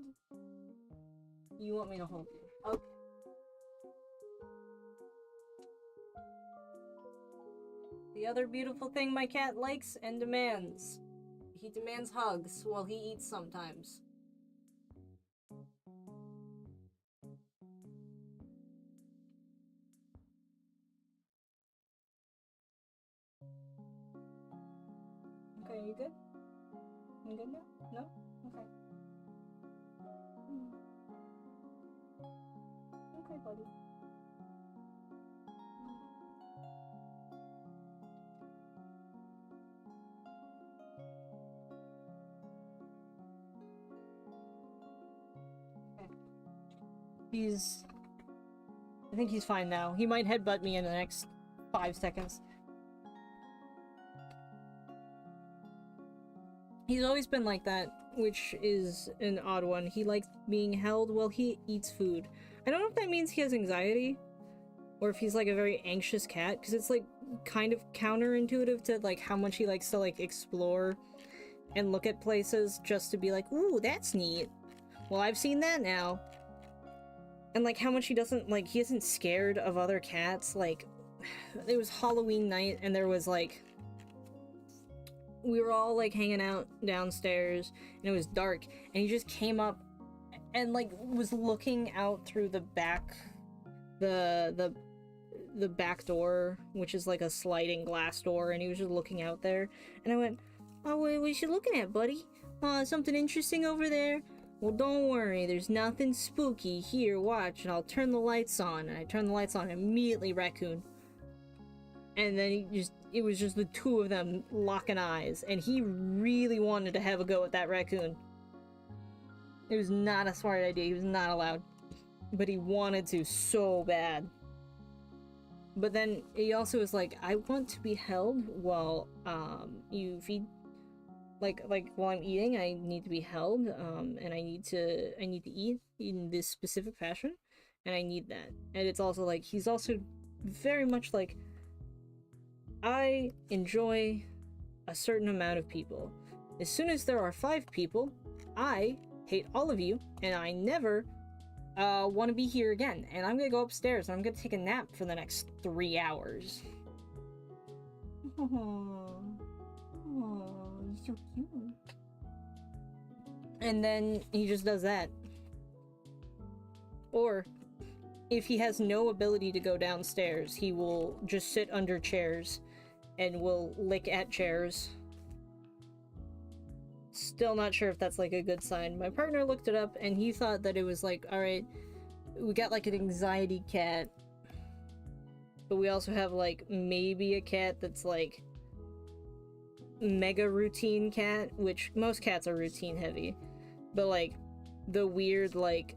You want me to hold you? Okay. The other beautiful thing my cat likes and demands. He demands hugs while he eats sometimes. Okay, you good? You good now? No? Okay. Okay, buddy. Okay. I think he's fine now. He might headbutt me in the next 5 seconds. He's always been like that, which is an odd one. He likes being held while he eats food. I don't know if that means he has anxiety, or if he's like a very anxious cat, because it's like kind of counterintuitive to like how much he likes to like explore and look at places just to be like, ooh, that's neat. Well, I've seen that now. And like how much he isn't scared of other cats. Like, it was Halloween night and there was like, we were all like hanging out downstairs and it was dark and he just came up and like was looking out through the back the back door, which is like a sliding glass door, and he was just looking out there and I went, oh, what are you looking at, buddy? Something interesting over there? Well, don't worry, there's nothing spooky here, watch, and I'll turn the lights on. And I turned the lights on, and immediately raccoon. And then it was just the two of them locking eyes, and he really wanted to have a go at that raccoon. It was not a smart idea, he was not allowed. But he wanted to so bad. But then he also was like, I want to be held while you feed, like while I'm eating, I need to be held, and I need to eat in this specific fashion, and I need that. And it's also like, he's also very much like, I enjoy a certain amount of people. As soon as there are 5 people, I hate all of you, and I never want to be here again. And I'm gonna go upstairs, and I'm gonna take a nap for the next 3 hours. Oh, he's so cute. And then he just does that. Or, if he has no ability to go downstairs, he will just sit under chairs and will lick at chairs. Still not sure if that's like a good sign. My partner looked it up and he thought that it was like, alright, we got like an anxiety cat. but we also have like maybe a cat that's like mega routine cat, which most cats are routine heavy, but like the weird like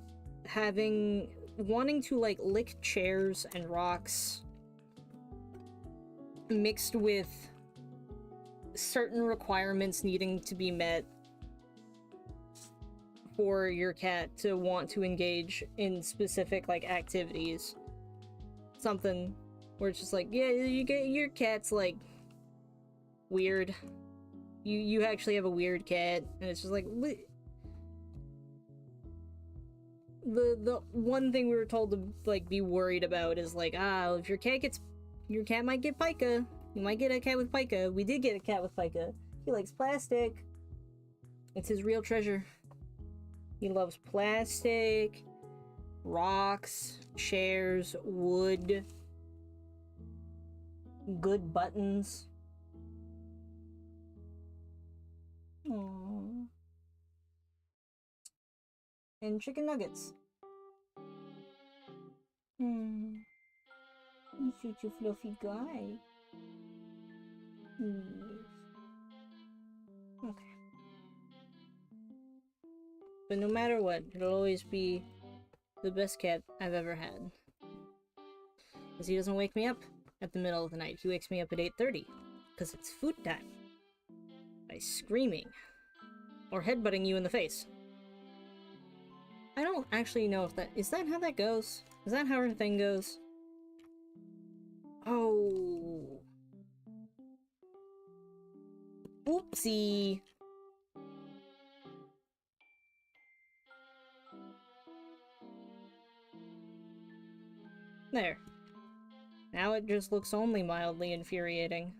wanting to like lick chairs and rocks mixed with certain requirements needing to be met for your cat to want to engage in specific like activities. Something where it's just like, yeah, you get your cat's like weird. You actually have a weird cat, and it's just like the one thing we were told to like be worried about is like, if your cat might get pica. You might get a cat with pica. We did get a cat with pica. He likes plastic. It's his real treasure. He loves plastic, rocks, chairs, wood, good buttons. Aww. And chicken nuggets. He's such a fluffy guy. Okay. But no matter what, it'll always be the best cat I've ever had. Because he doesn't wake me up at the middle of the night. He wakes me up at 8:30. Because it's food time. By screaming. Or headbutting you in the face. I don't actually know if that... Is that how that goes? Is that how her thing goes? Oh... Oopsie. There. Now it just looks only mildly infuriating.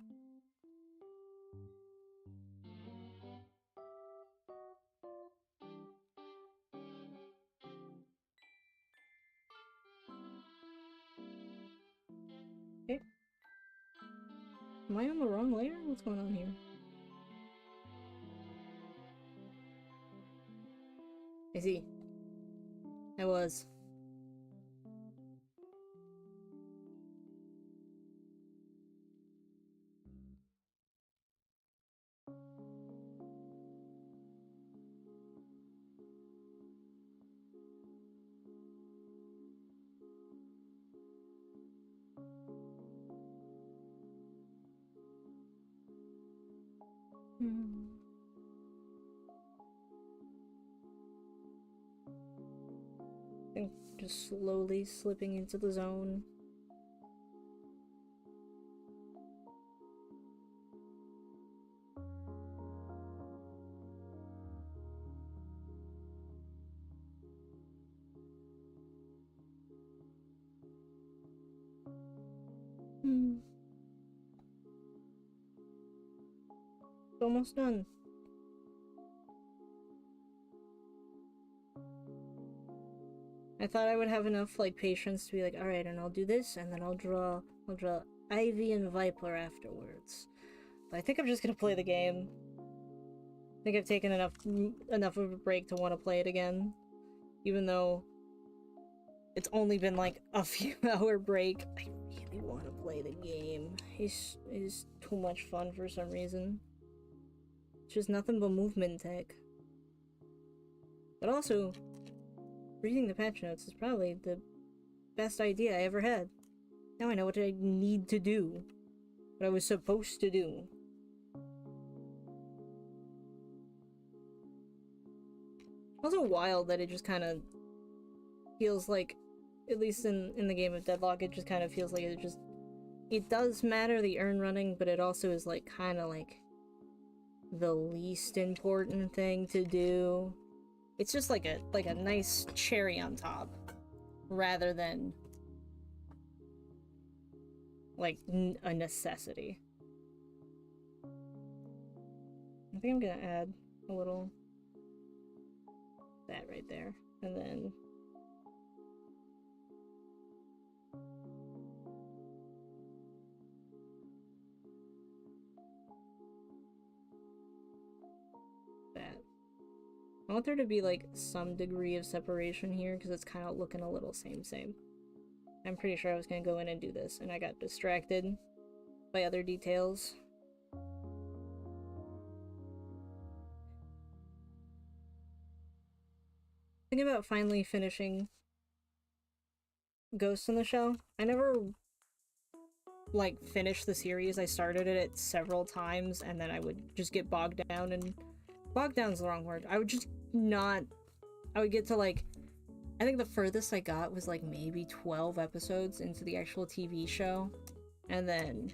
Okay. Am I on the wrong layer? What's going on here? I see. I was. I think just slowly slipping into the zone. It's almost done. I thought I would have enough like patience to be like, alright, and I'll do this, and then I'll draw Ivy and Viper afterwards. But I think I'm just gonna play the game. I think I've taken enough of a break to want to play it again. Even though it's only been like a few hour break. I really want to play the game. It's too much fun for some reason. It's just nothing but movement tech. But also, reading the patch notes is probably the best idea I ever had. Now I know what I need to do. What I was supposed to do. Also wild that it just kind of feels like, at least in the game of Deadlock, it just kind of feels like it does matter, the urn running, but it also is like kind of like the least important thing to do. It's just like a nice cherry on top, rather than like a necessity. I think I'm gonna add a little that right there, and then that. I want there to be like some degree of separation here because it's kind of looking a little same. I'm pretty sure I was gonna go in and do this, and I got distracted by other details. Thinking about finally finishing Ghost in the Shell. I never, like, finished the series. I started it several times, and then I would just get bogged down, and bogged down's the wrong word. I would just not... I would get to, like... I think the furthest I got was, like, maybe 12 episodes into the actual TV show, and then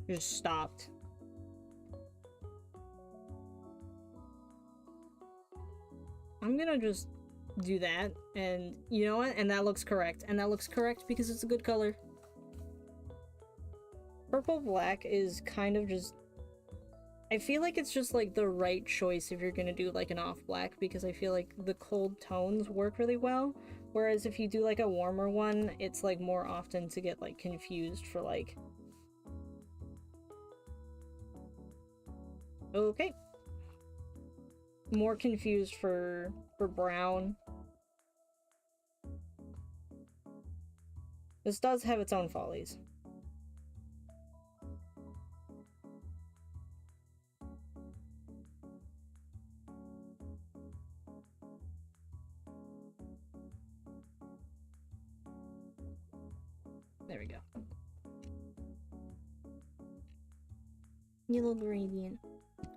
just stopped. I'm gonna just do that, and you know what? And that looks correct. And that looks correct because it's a good color. Purple black is kind of just... I feel like it's just like the right choice if you're gonna do like an off black, because I feel like the cold tones work really well. Whereas if you do like a warmer one, it's like more often to get like confused for like... Okay. More confused for brown. This does have its own follies. There we go. Yellow gradient.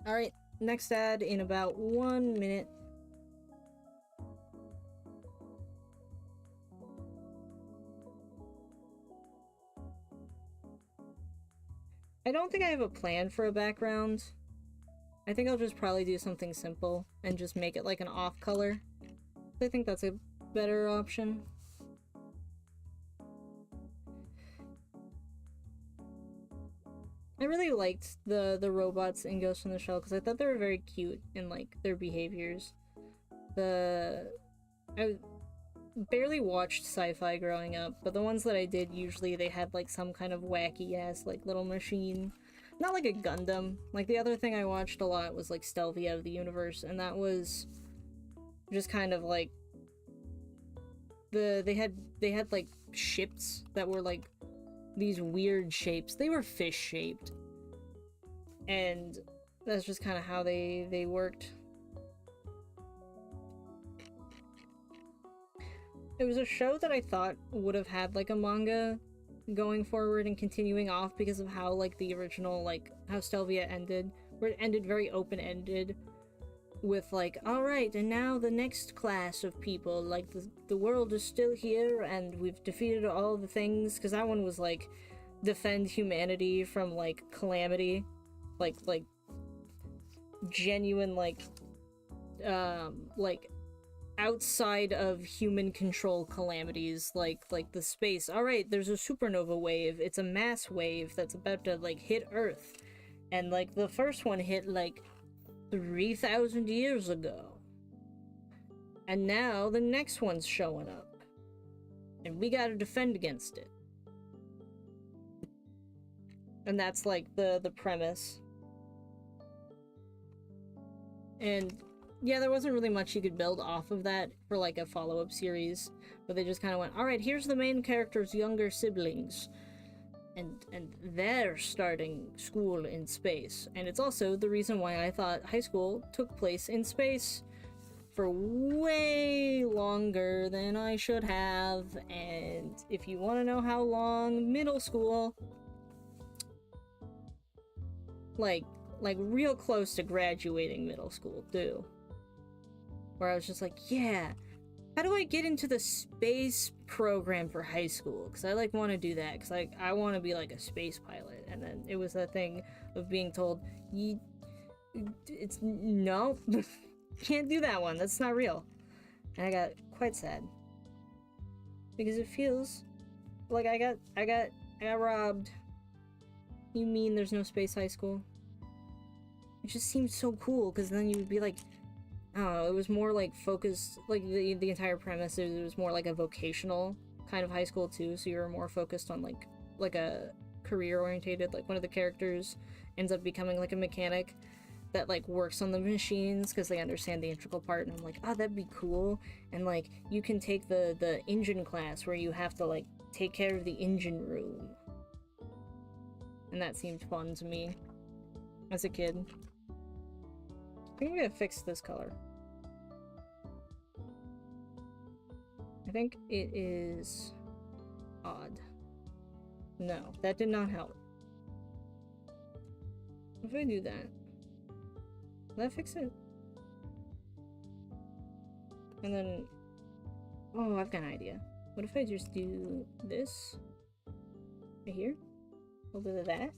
Alright, next ad in about 1 minute. I don't think I have a plan for a background. I think I'll just probably do something simple and just make it like an off color. I think that's a better option. I really liked the robots in Ghost in the Shell because I thought they were very cute in like their behaviors. I barely watched sci-fi growing up, but the ones that I did, usually they had like some kind of wacky ass like little machine. Not like a Gundam. Like the other thing I watched a lot was like Stelvia of the Universe, and that was just kind of like they had like ships that were like these weird shapes. They were fish shaped, and that's just kind of how they worked. It was a show that I thought would have had like a manga going forward and continuing off because of how like the original, like how Stelvia ended, where it ended very open-ended with like, alright, and now the next class of people, like the world is still here and we've defeated all the things, because that one was like defend humanity from like calamity, like genuine like outside of human control calamities, like the space. Alright, there's a supernova wave, it's a mass wave that's about to like hit Earth, and like the first one hit like 3,000 years ago, and now the next one's showing up and we gotta defend against it. And that's like the premise. And yeah, there wasn't really much you could build off of that for like a follow-up series, but they just kind of went, alright, here's the main character's younger siblings, and they're starting school in space. And it's also the reason why I thought high school took place in space for way longer than I should have. And if you want to know how long, middle school, like real close to graduating middle school too, where I was just like, yeah, how do I get into the space program for high school? Because I like want to do that, because I want to be like a space pilot. And then it was that thing of being told, it's no, can't do that one, that's not real. And I got quite sad, because it feels like I got robbed. You mean there's no space high school? It just seemed so cool, because then you would be like, I don't know, it was more like focused, like the entire premise, it was more like a vocational kind of high school too, so you were more focused on like a career orientated, like one of the characters ends up becoming like a mechanic that like works on the machines because they understand the integral part, and I'm like, oh, that'd be cool. And like you can take the engine class where you have to like take care of the engine room. And that seemed fun to me as a kid. I think I'm gonna fix this color. I think it is odd. No, that did not help. If I do that, will that fix it? And then, oh, I've got an idea. What if I just do this right here? A little bit of that.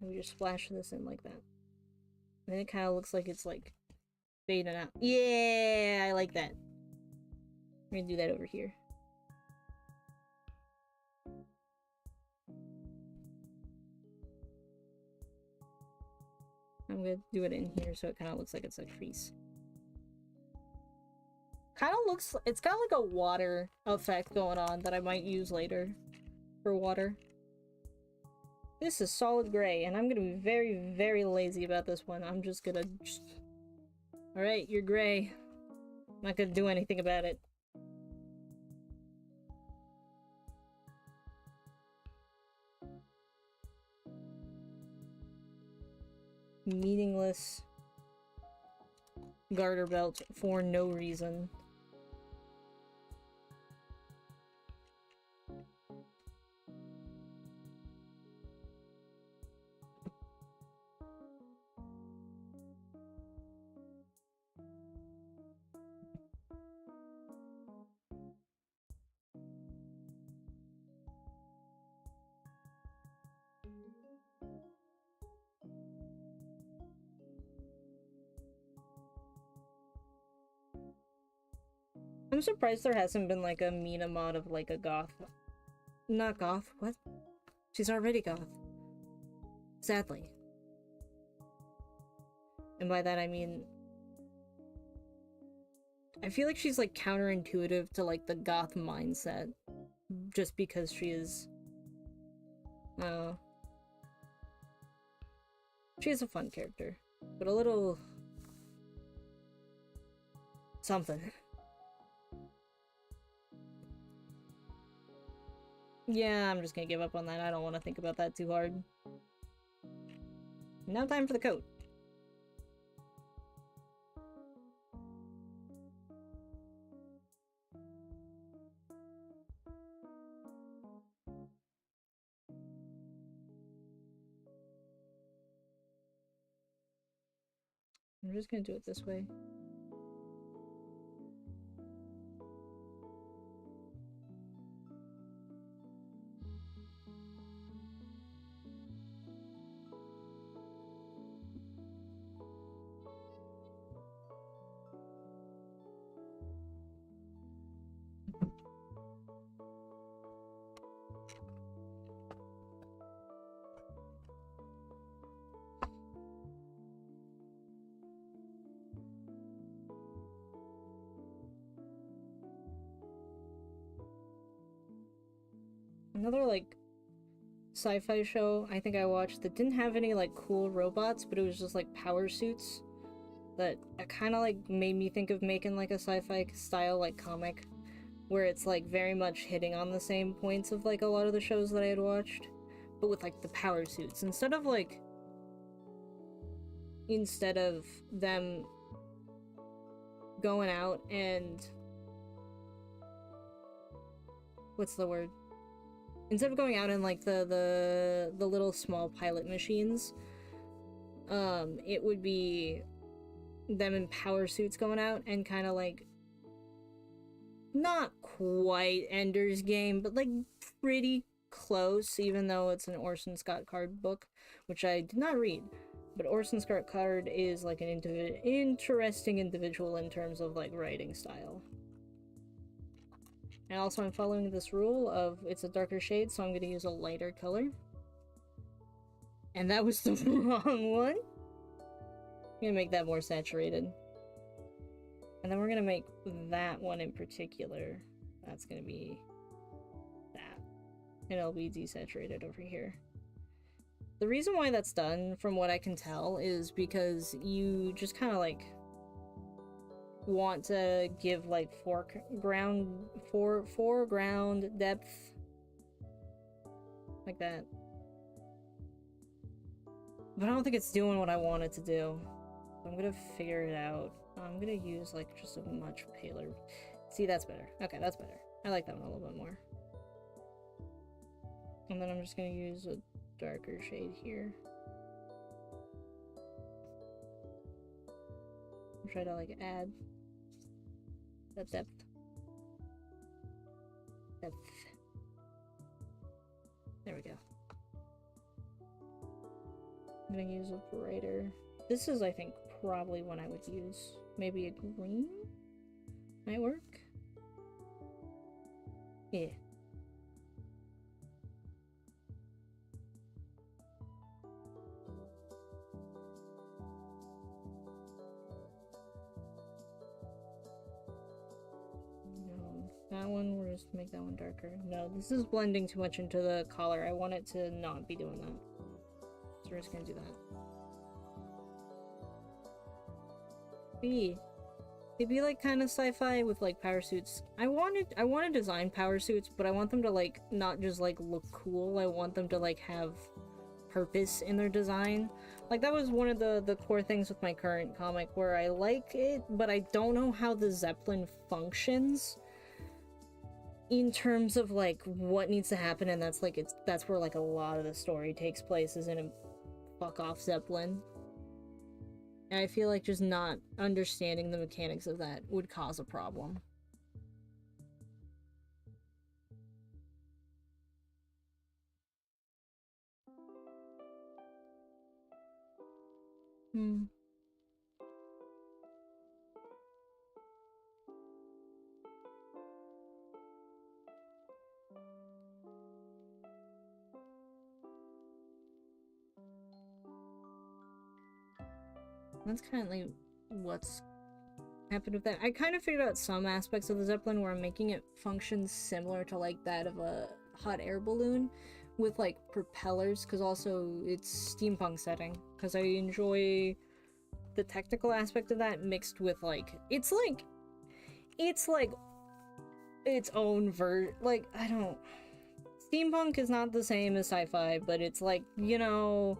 And we just splash this in like that. And then it kind of looks like it's like fading out. Yeah, I like that. I'm gonna do that over here. I'm gonna do it in here so it kind of looks like it's a crease. Kind of looks, it's got like a water effect going on that I might use later for water. This is solid gray, and I'm gonna be very, very lazy about this one. I'm just gonna Alright, you're gray. I'm not gonna do anything about it. Meaningless garter belt for no reason. I'm surprised there hasn't been like a Mina mod of like a goth. Not goth, what? She's already goth. Sadly. And by that I mean, I feel like she's like counterintuitive to like the goth mindset. Just because she is... she is a fun character. But a little... something. Yeah, I'm just gonna give up on that. I don't want to think about that too hard. Now time for the coat. I'm just gonna do it this way. Another like sci-fi show I think I watched that didn't have any like cool robots, but it was just like power suits that kind of like made me think of making like a sci-fi style like comic where it's like very much hitting on the same points of like a lot of the shows that I had watched, but with like the power suits instead of them going out and what's the word? Instead of going out in like the little small pilot machines, it would be them in power suits going out and kind of like not quite Ender's Game, but like pretty close, even though it's an Orson Scott Card book, which I did not read. But Orson Scott Card is like an interesting individual in terms of like writing style. And also I'm following this rule of it's a darker shade, so I'm going to use a lighter color. And that was the wrong one. I'm going to make that more saturated. And then we're going to make that one in particular. That's going to be that. And it'll be desaturated over here. The reason why that's done, from what I can tell, is because you just kind of like want to give like foreground depth like that. But I don't think it's doing what I want it to do. So I'm gonna figure it out. I'm gonna use like just a much paler. See, that's better. Okay, that's better. I like that one a little bit more. And then I'm just gonna use a darker shade here. Try to like add that depth. There we go. I'm gonna use a brighter. This is, I think, probably one I would use. Maybe a green might work. Yeah. That one, we'll just make that one darker. No, this is blending too much into the collar. I want it to not be doing that. So we're just gonna do that. It'd be like kind of sci-fi with like power suits. I want to design power suits, but I want them to like not just like look cool. I want them to like have purpose in their design. Like that was one of the core things with my current comic, where I like it, but I don't know how the Zeppelin functions in terms of like what needs to happen, and that's where like a lot of the story takes place, is in a fuck off Zeppelin. And I feel like just not understanding the mechanics of that would cause a problem. That's kind of what's happened with that. I kind of figured out some aspects of the Zeppelin where I'm making it function similar to like that of a hot air balloon with like propellers, because also it's steampunk setting, because I enjoy the technical aspect of that mixed with like it's like its own like I don't, steampunk is not the same as sci-fi, but it's like, you know,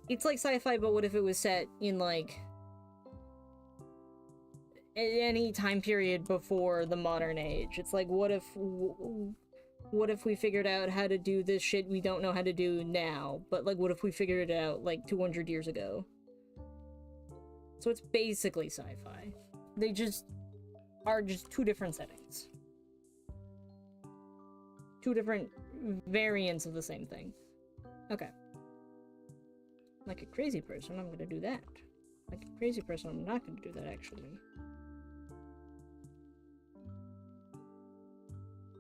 it's like sci-fi, but what if it was set in like any time period before the modern age? It's like, what if we figured out how to do this shit we don't know how to do now, but like what if we figured it out like 200 years ago? So it's basically sci-fi. They just are just two different settings. Two different variants of the same thing. Okay. Like a crazy person, I'm gonna do that. Like a crazy person, I'm not gonna do that, actually.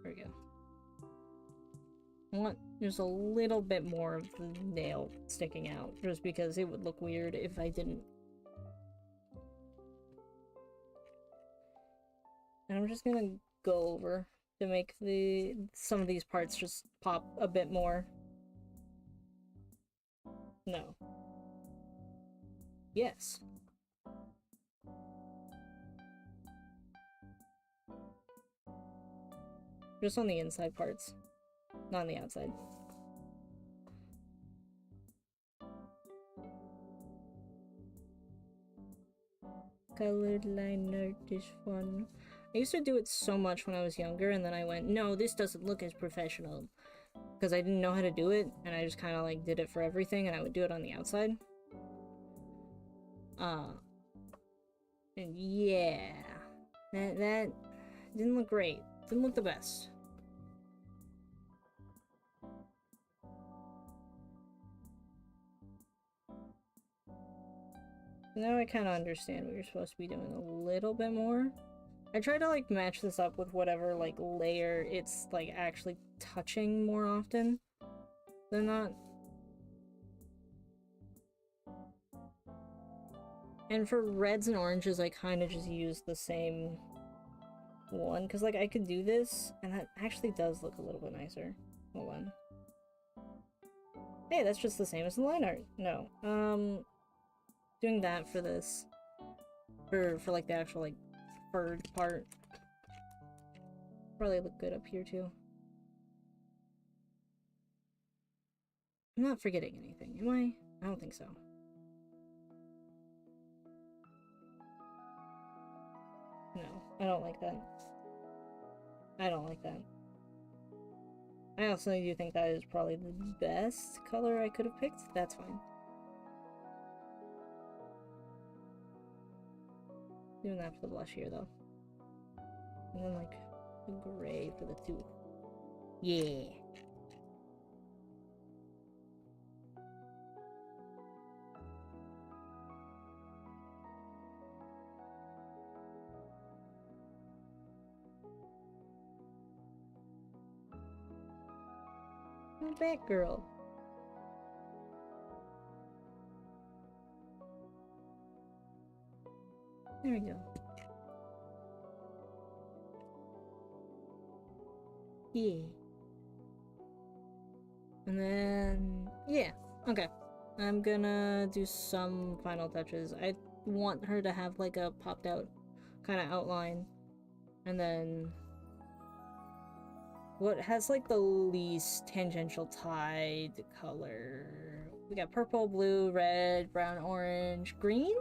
There we go. I want just a little bit more of the nail sticking out, just because it would look weird if I didn't. And I'm just gonna go over to make some of these parts just pop a bit more. No. Yes. Just on the inside parts, not on the outside. Colored line art is fun. I used to do it so much when I was younger, and then I went, no, this doesn't look as professional. Because I didn't know how to do it, and I just kind of like did it for everything, and I would do it on the outside. And yeah, that didn't look great. Didn't look the best. Now I kind of understand what you're supposed to be doing a little bit more. I try to like match this up with whatever like layer it's like actually touching more often than not. And for reds and oranges, I kind of just use the same one, because like I could do this and that actually does look a little bit nicer. Hold on. Hey, that's just the same as the line art. No. Doing that for this. For like the actual like furred part. Probably look good up here too. I'm not forgetting anything, am I? I don't think so. No, I don't like that. I don't like that. I also do think that is probably the best color I could have picked. That's fine. Doing that for the blush here, though. And then, like, a gray for the tooth. Yeah. Batgirl. There we go. Yeah. And then, yeah, okay. I'm gonna do some final touches. I want her to have like a popped out kind of outline. And then what has like the least tangential tide color? We got purple, blue, red, brown, orange, green?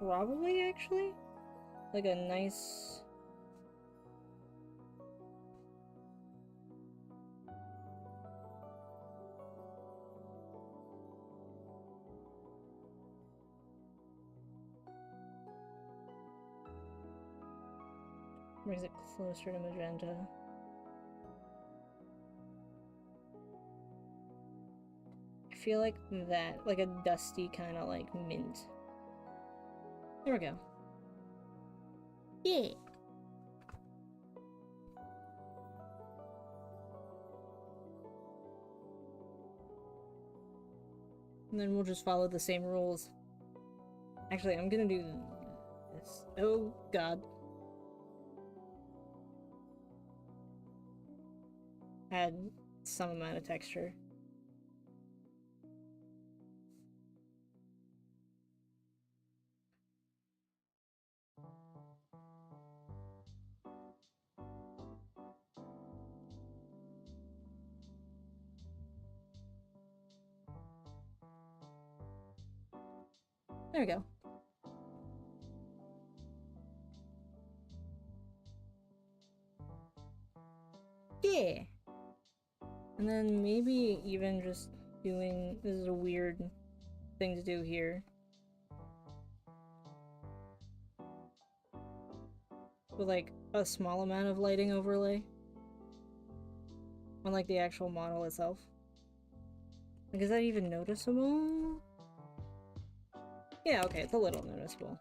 Probably, actually. Like a nice... brings it closer to magenta. I feel like that, like a dusty kind of like mint. There we go. Yeah. And then we'll just follow the same rules. Actually, I'm gonna do this. Oh, God. Add some amount of texture. There we go. Yeah. And then maybe even just doing, this is a weird thing to do here. With like a small amount of lighting overlay. On like the actual model itself. Like, is that even noticeable? Yeah, okay, it's a little noticeable.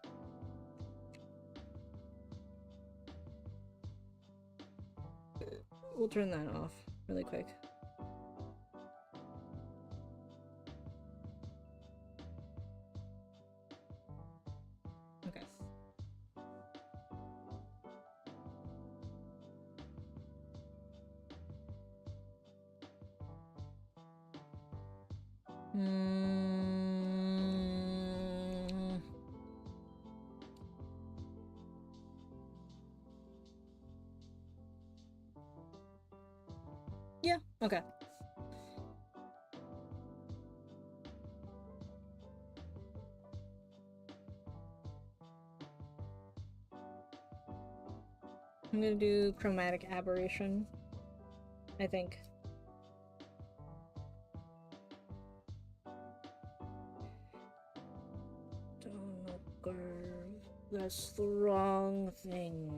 We'll turn that off really quick. Okay. Yeah, okay. I'm gonna do chromatic aberration, I think. Tonal curve. That's the wrong thing.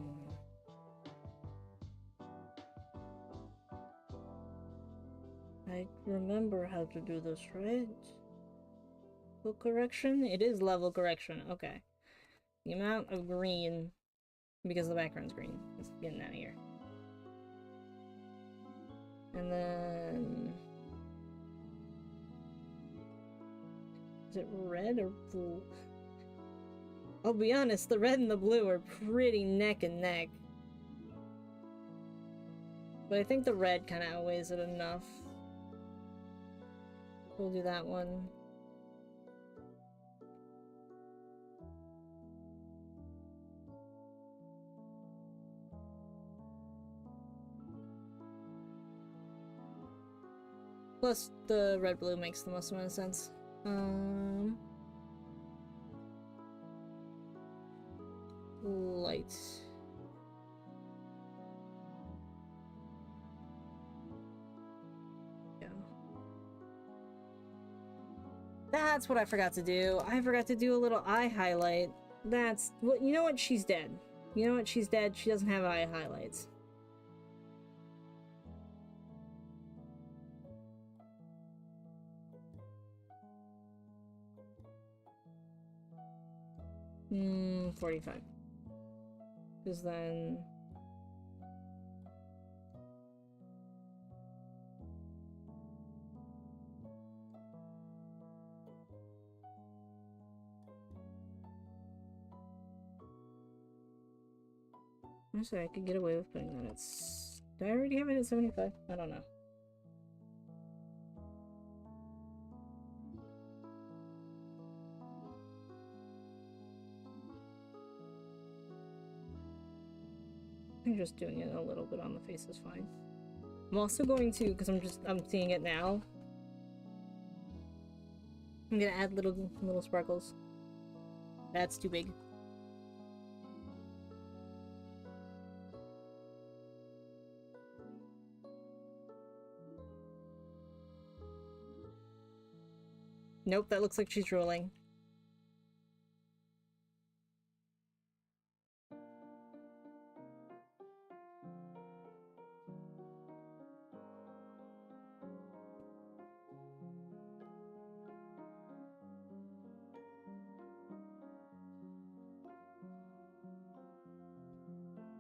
I remember how to do this, right? Level correction? It is level correction, okay. The amount of green, because the background's green, is getting out of here. And then... is it red or blue? I'll be honest, the red and the blue are pretty neck and neck. But I think the red kind of outweighs it enough. We'll do that one. Plus, the red-blue makes the most amount of sense. Light. Yeah. That's what I forgot to do. I forgot to do a little eye highlight. That's... Well, you know what? She's dead. You know what? She's dead. She doesn't have eye highlights. Hmm, 45. Because then... Honestly, I could get away with putting that at... Did I already have it at 75? I don't know. I think just doing it a little bit on the face is fine. I'm also going to, because I'm seeing it now. I'm gonna add little sparkles. That's too big. Nope, that looks like she's drooling.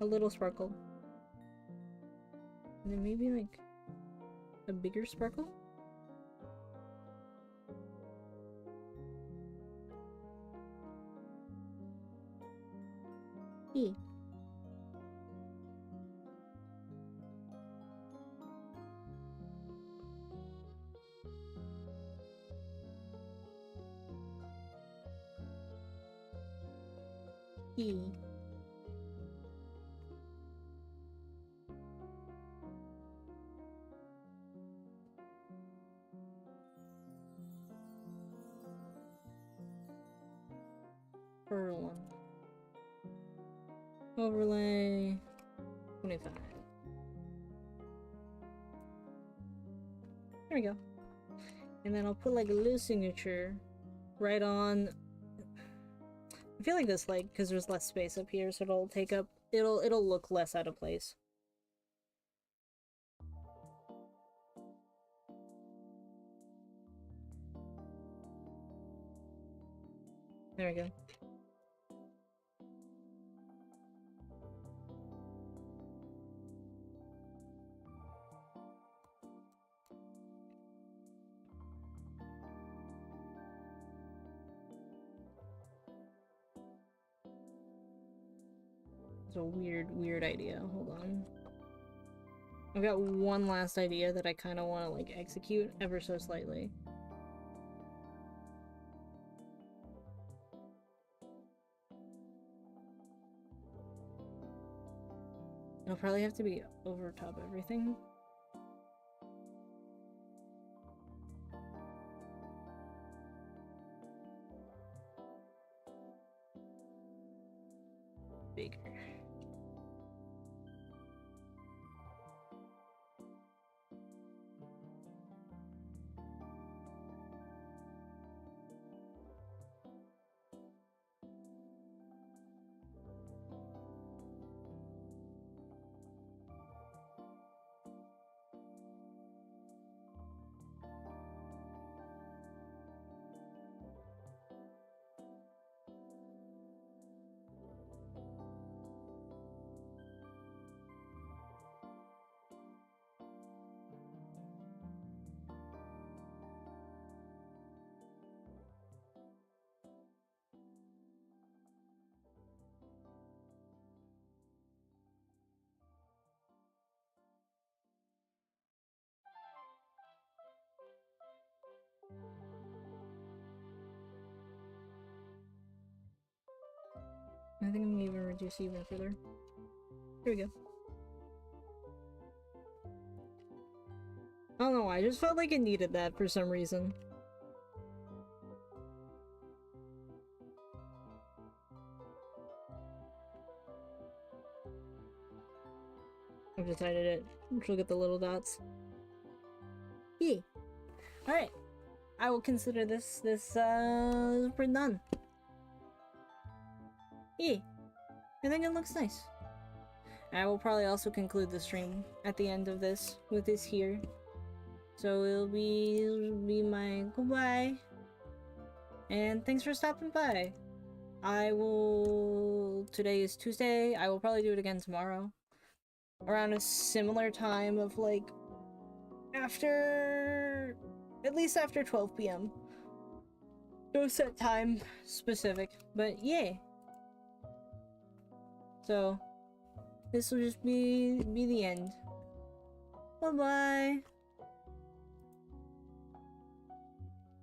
A little sparkle. And then maybe like a bigger sparkle? E. E. Furlong. Overlay 25. There we go. And then I'll put like a little signature right on. I feel like this, like, because there's less space up here, so it'll take up, it'll look less out of place. There we go. It's a weird idea. Hold on. I've got one last idea that I kind of want to, like, execute ever so slightly. It'll probably have to be over top everything. Bigger. I think I'm gonna even reduce even further. Here we go. I don't know why, I just felt like it needed that for some reason. I've decided it. Which will get the little dots. Yeah. Alright. I will consider this pretty done. Yeah. I think it looks nice. I will probably also conclude the stream at the end of this with this here. So it'll be my goodbye. And thanks for stopping by. Today is Tuesday. I will probably do it again tomorrow. Around a similar time of like at least after 12 p.m. No set time specific, but yeah. So this will just be the end. Bye bye.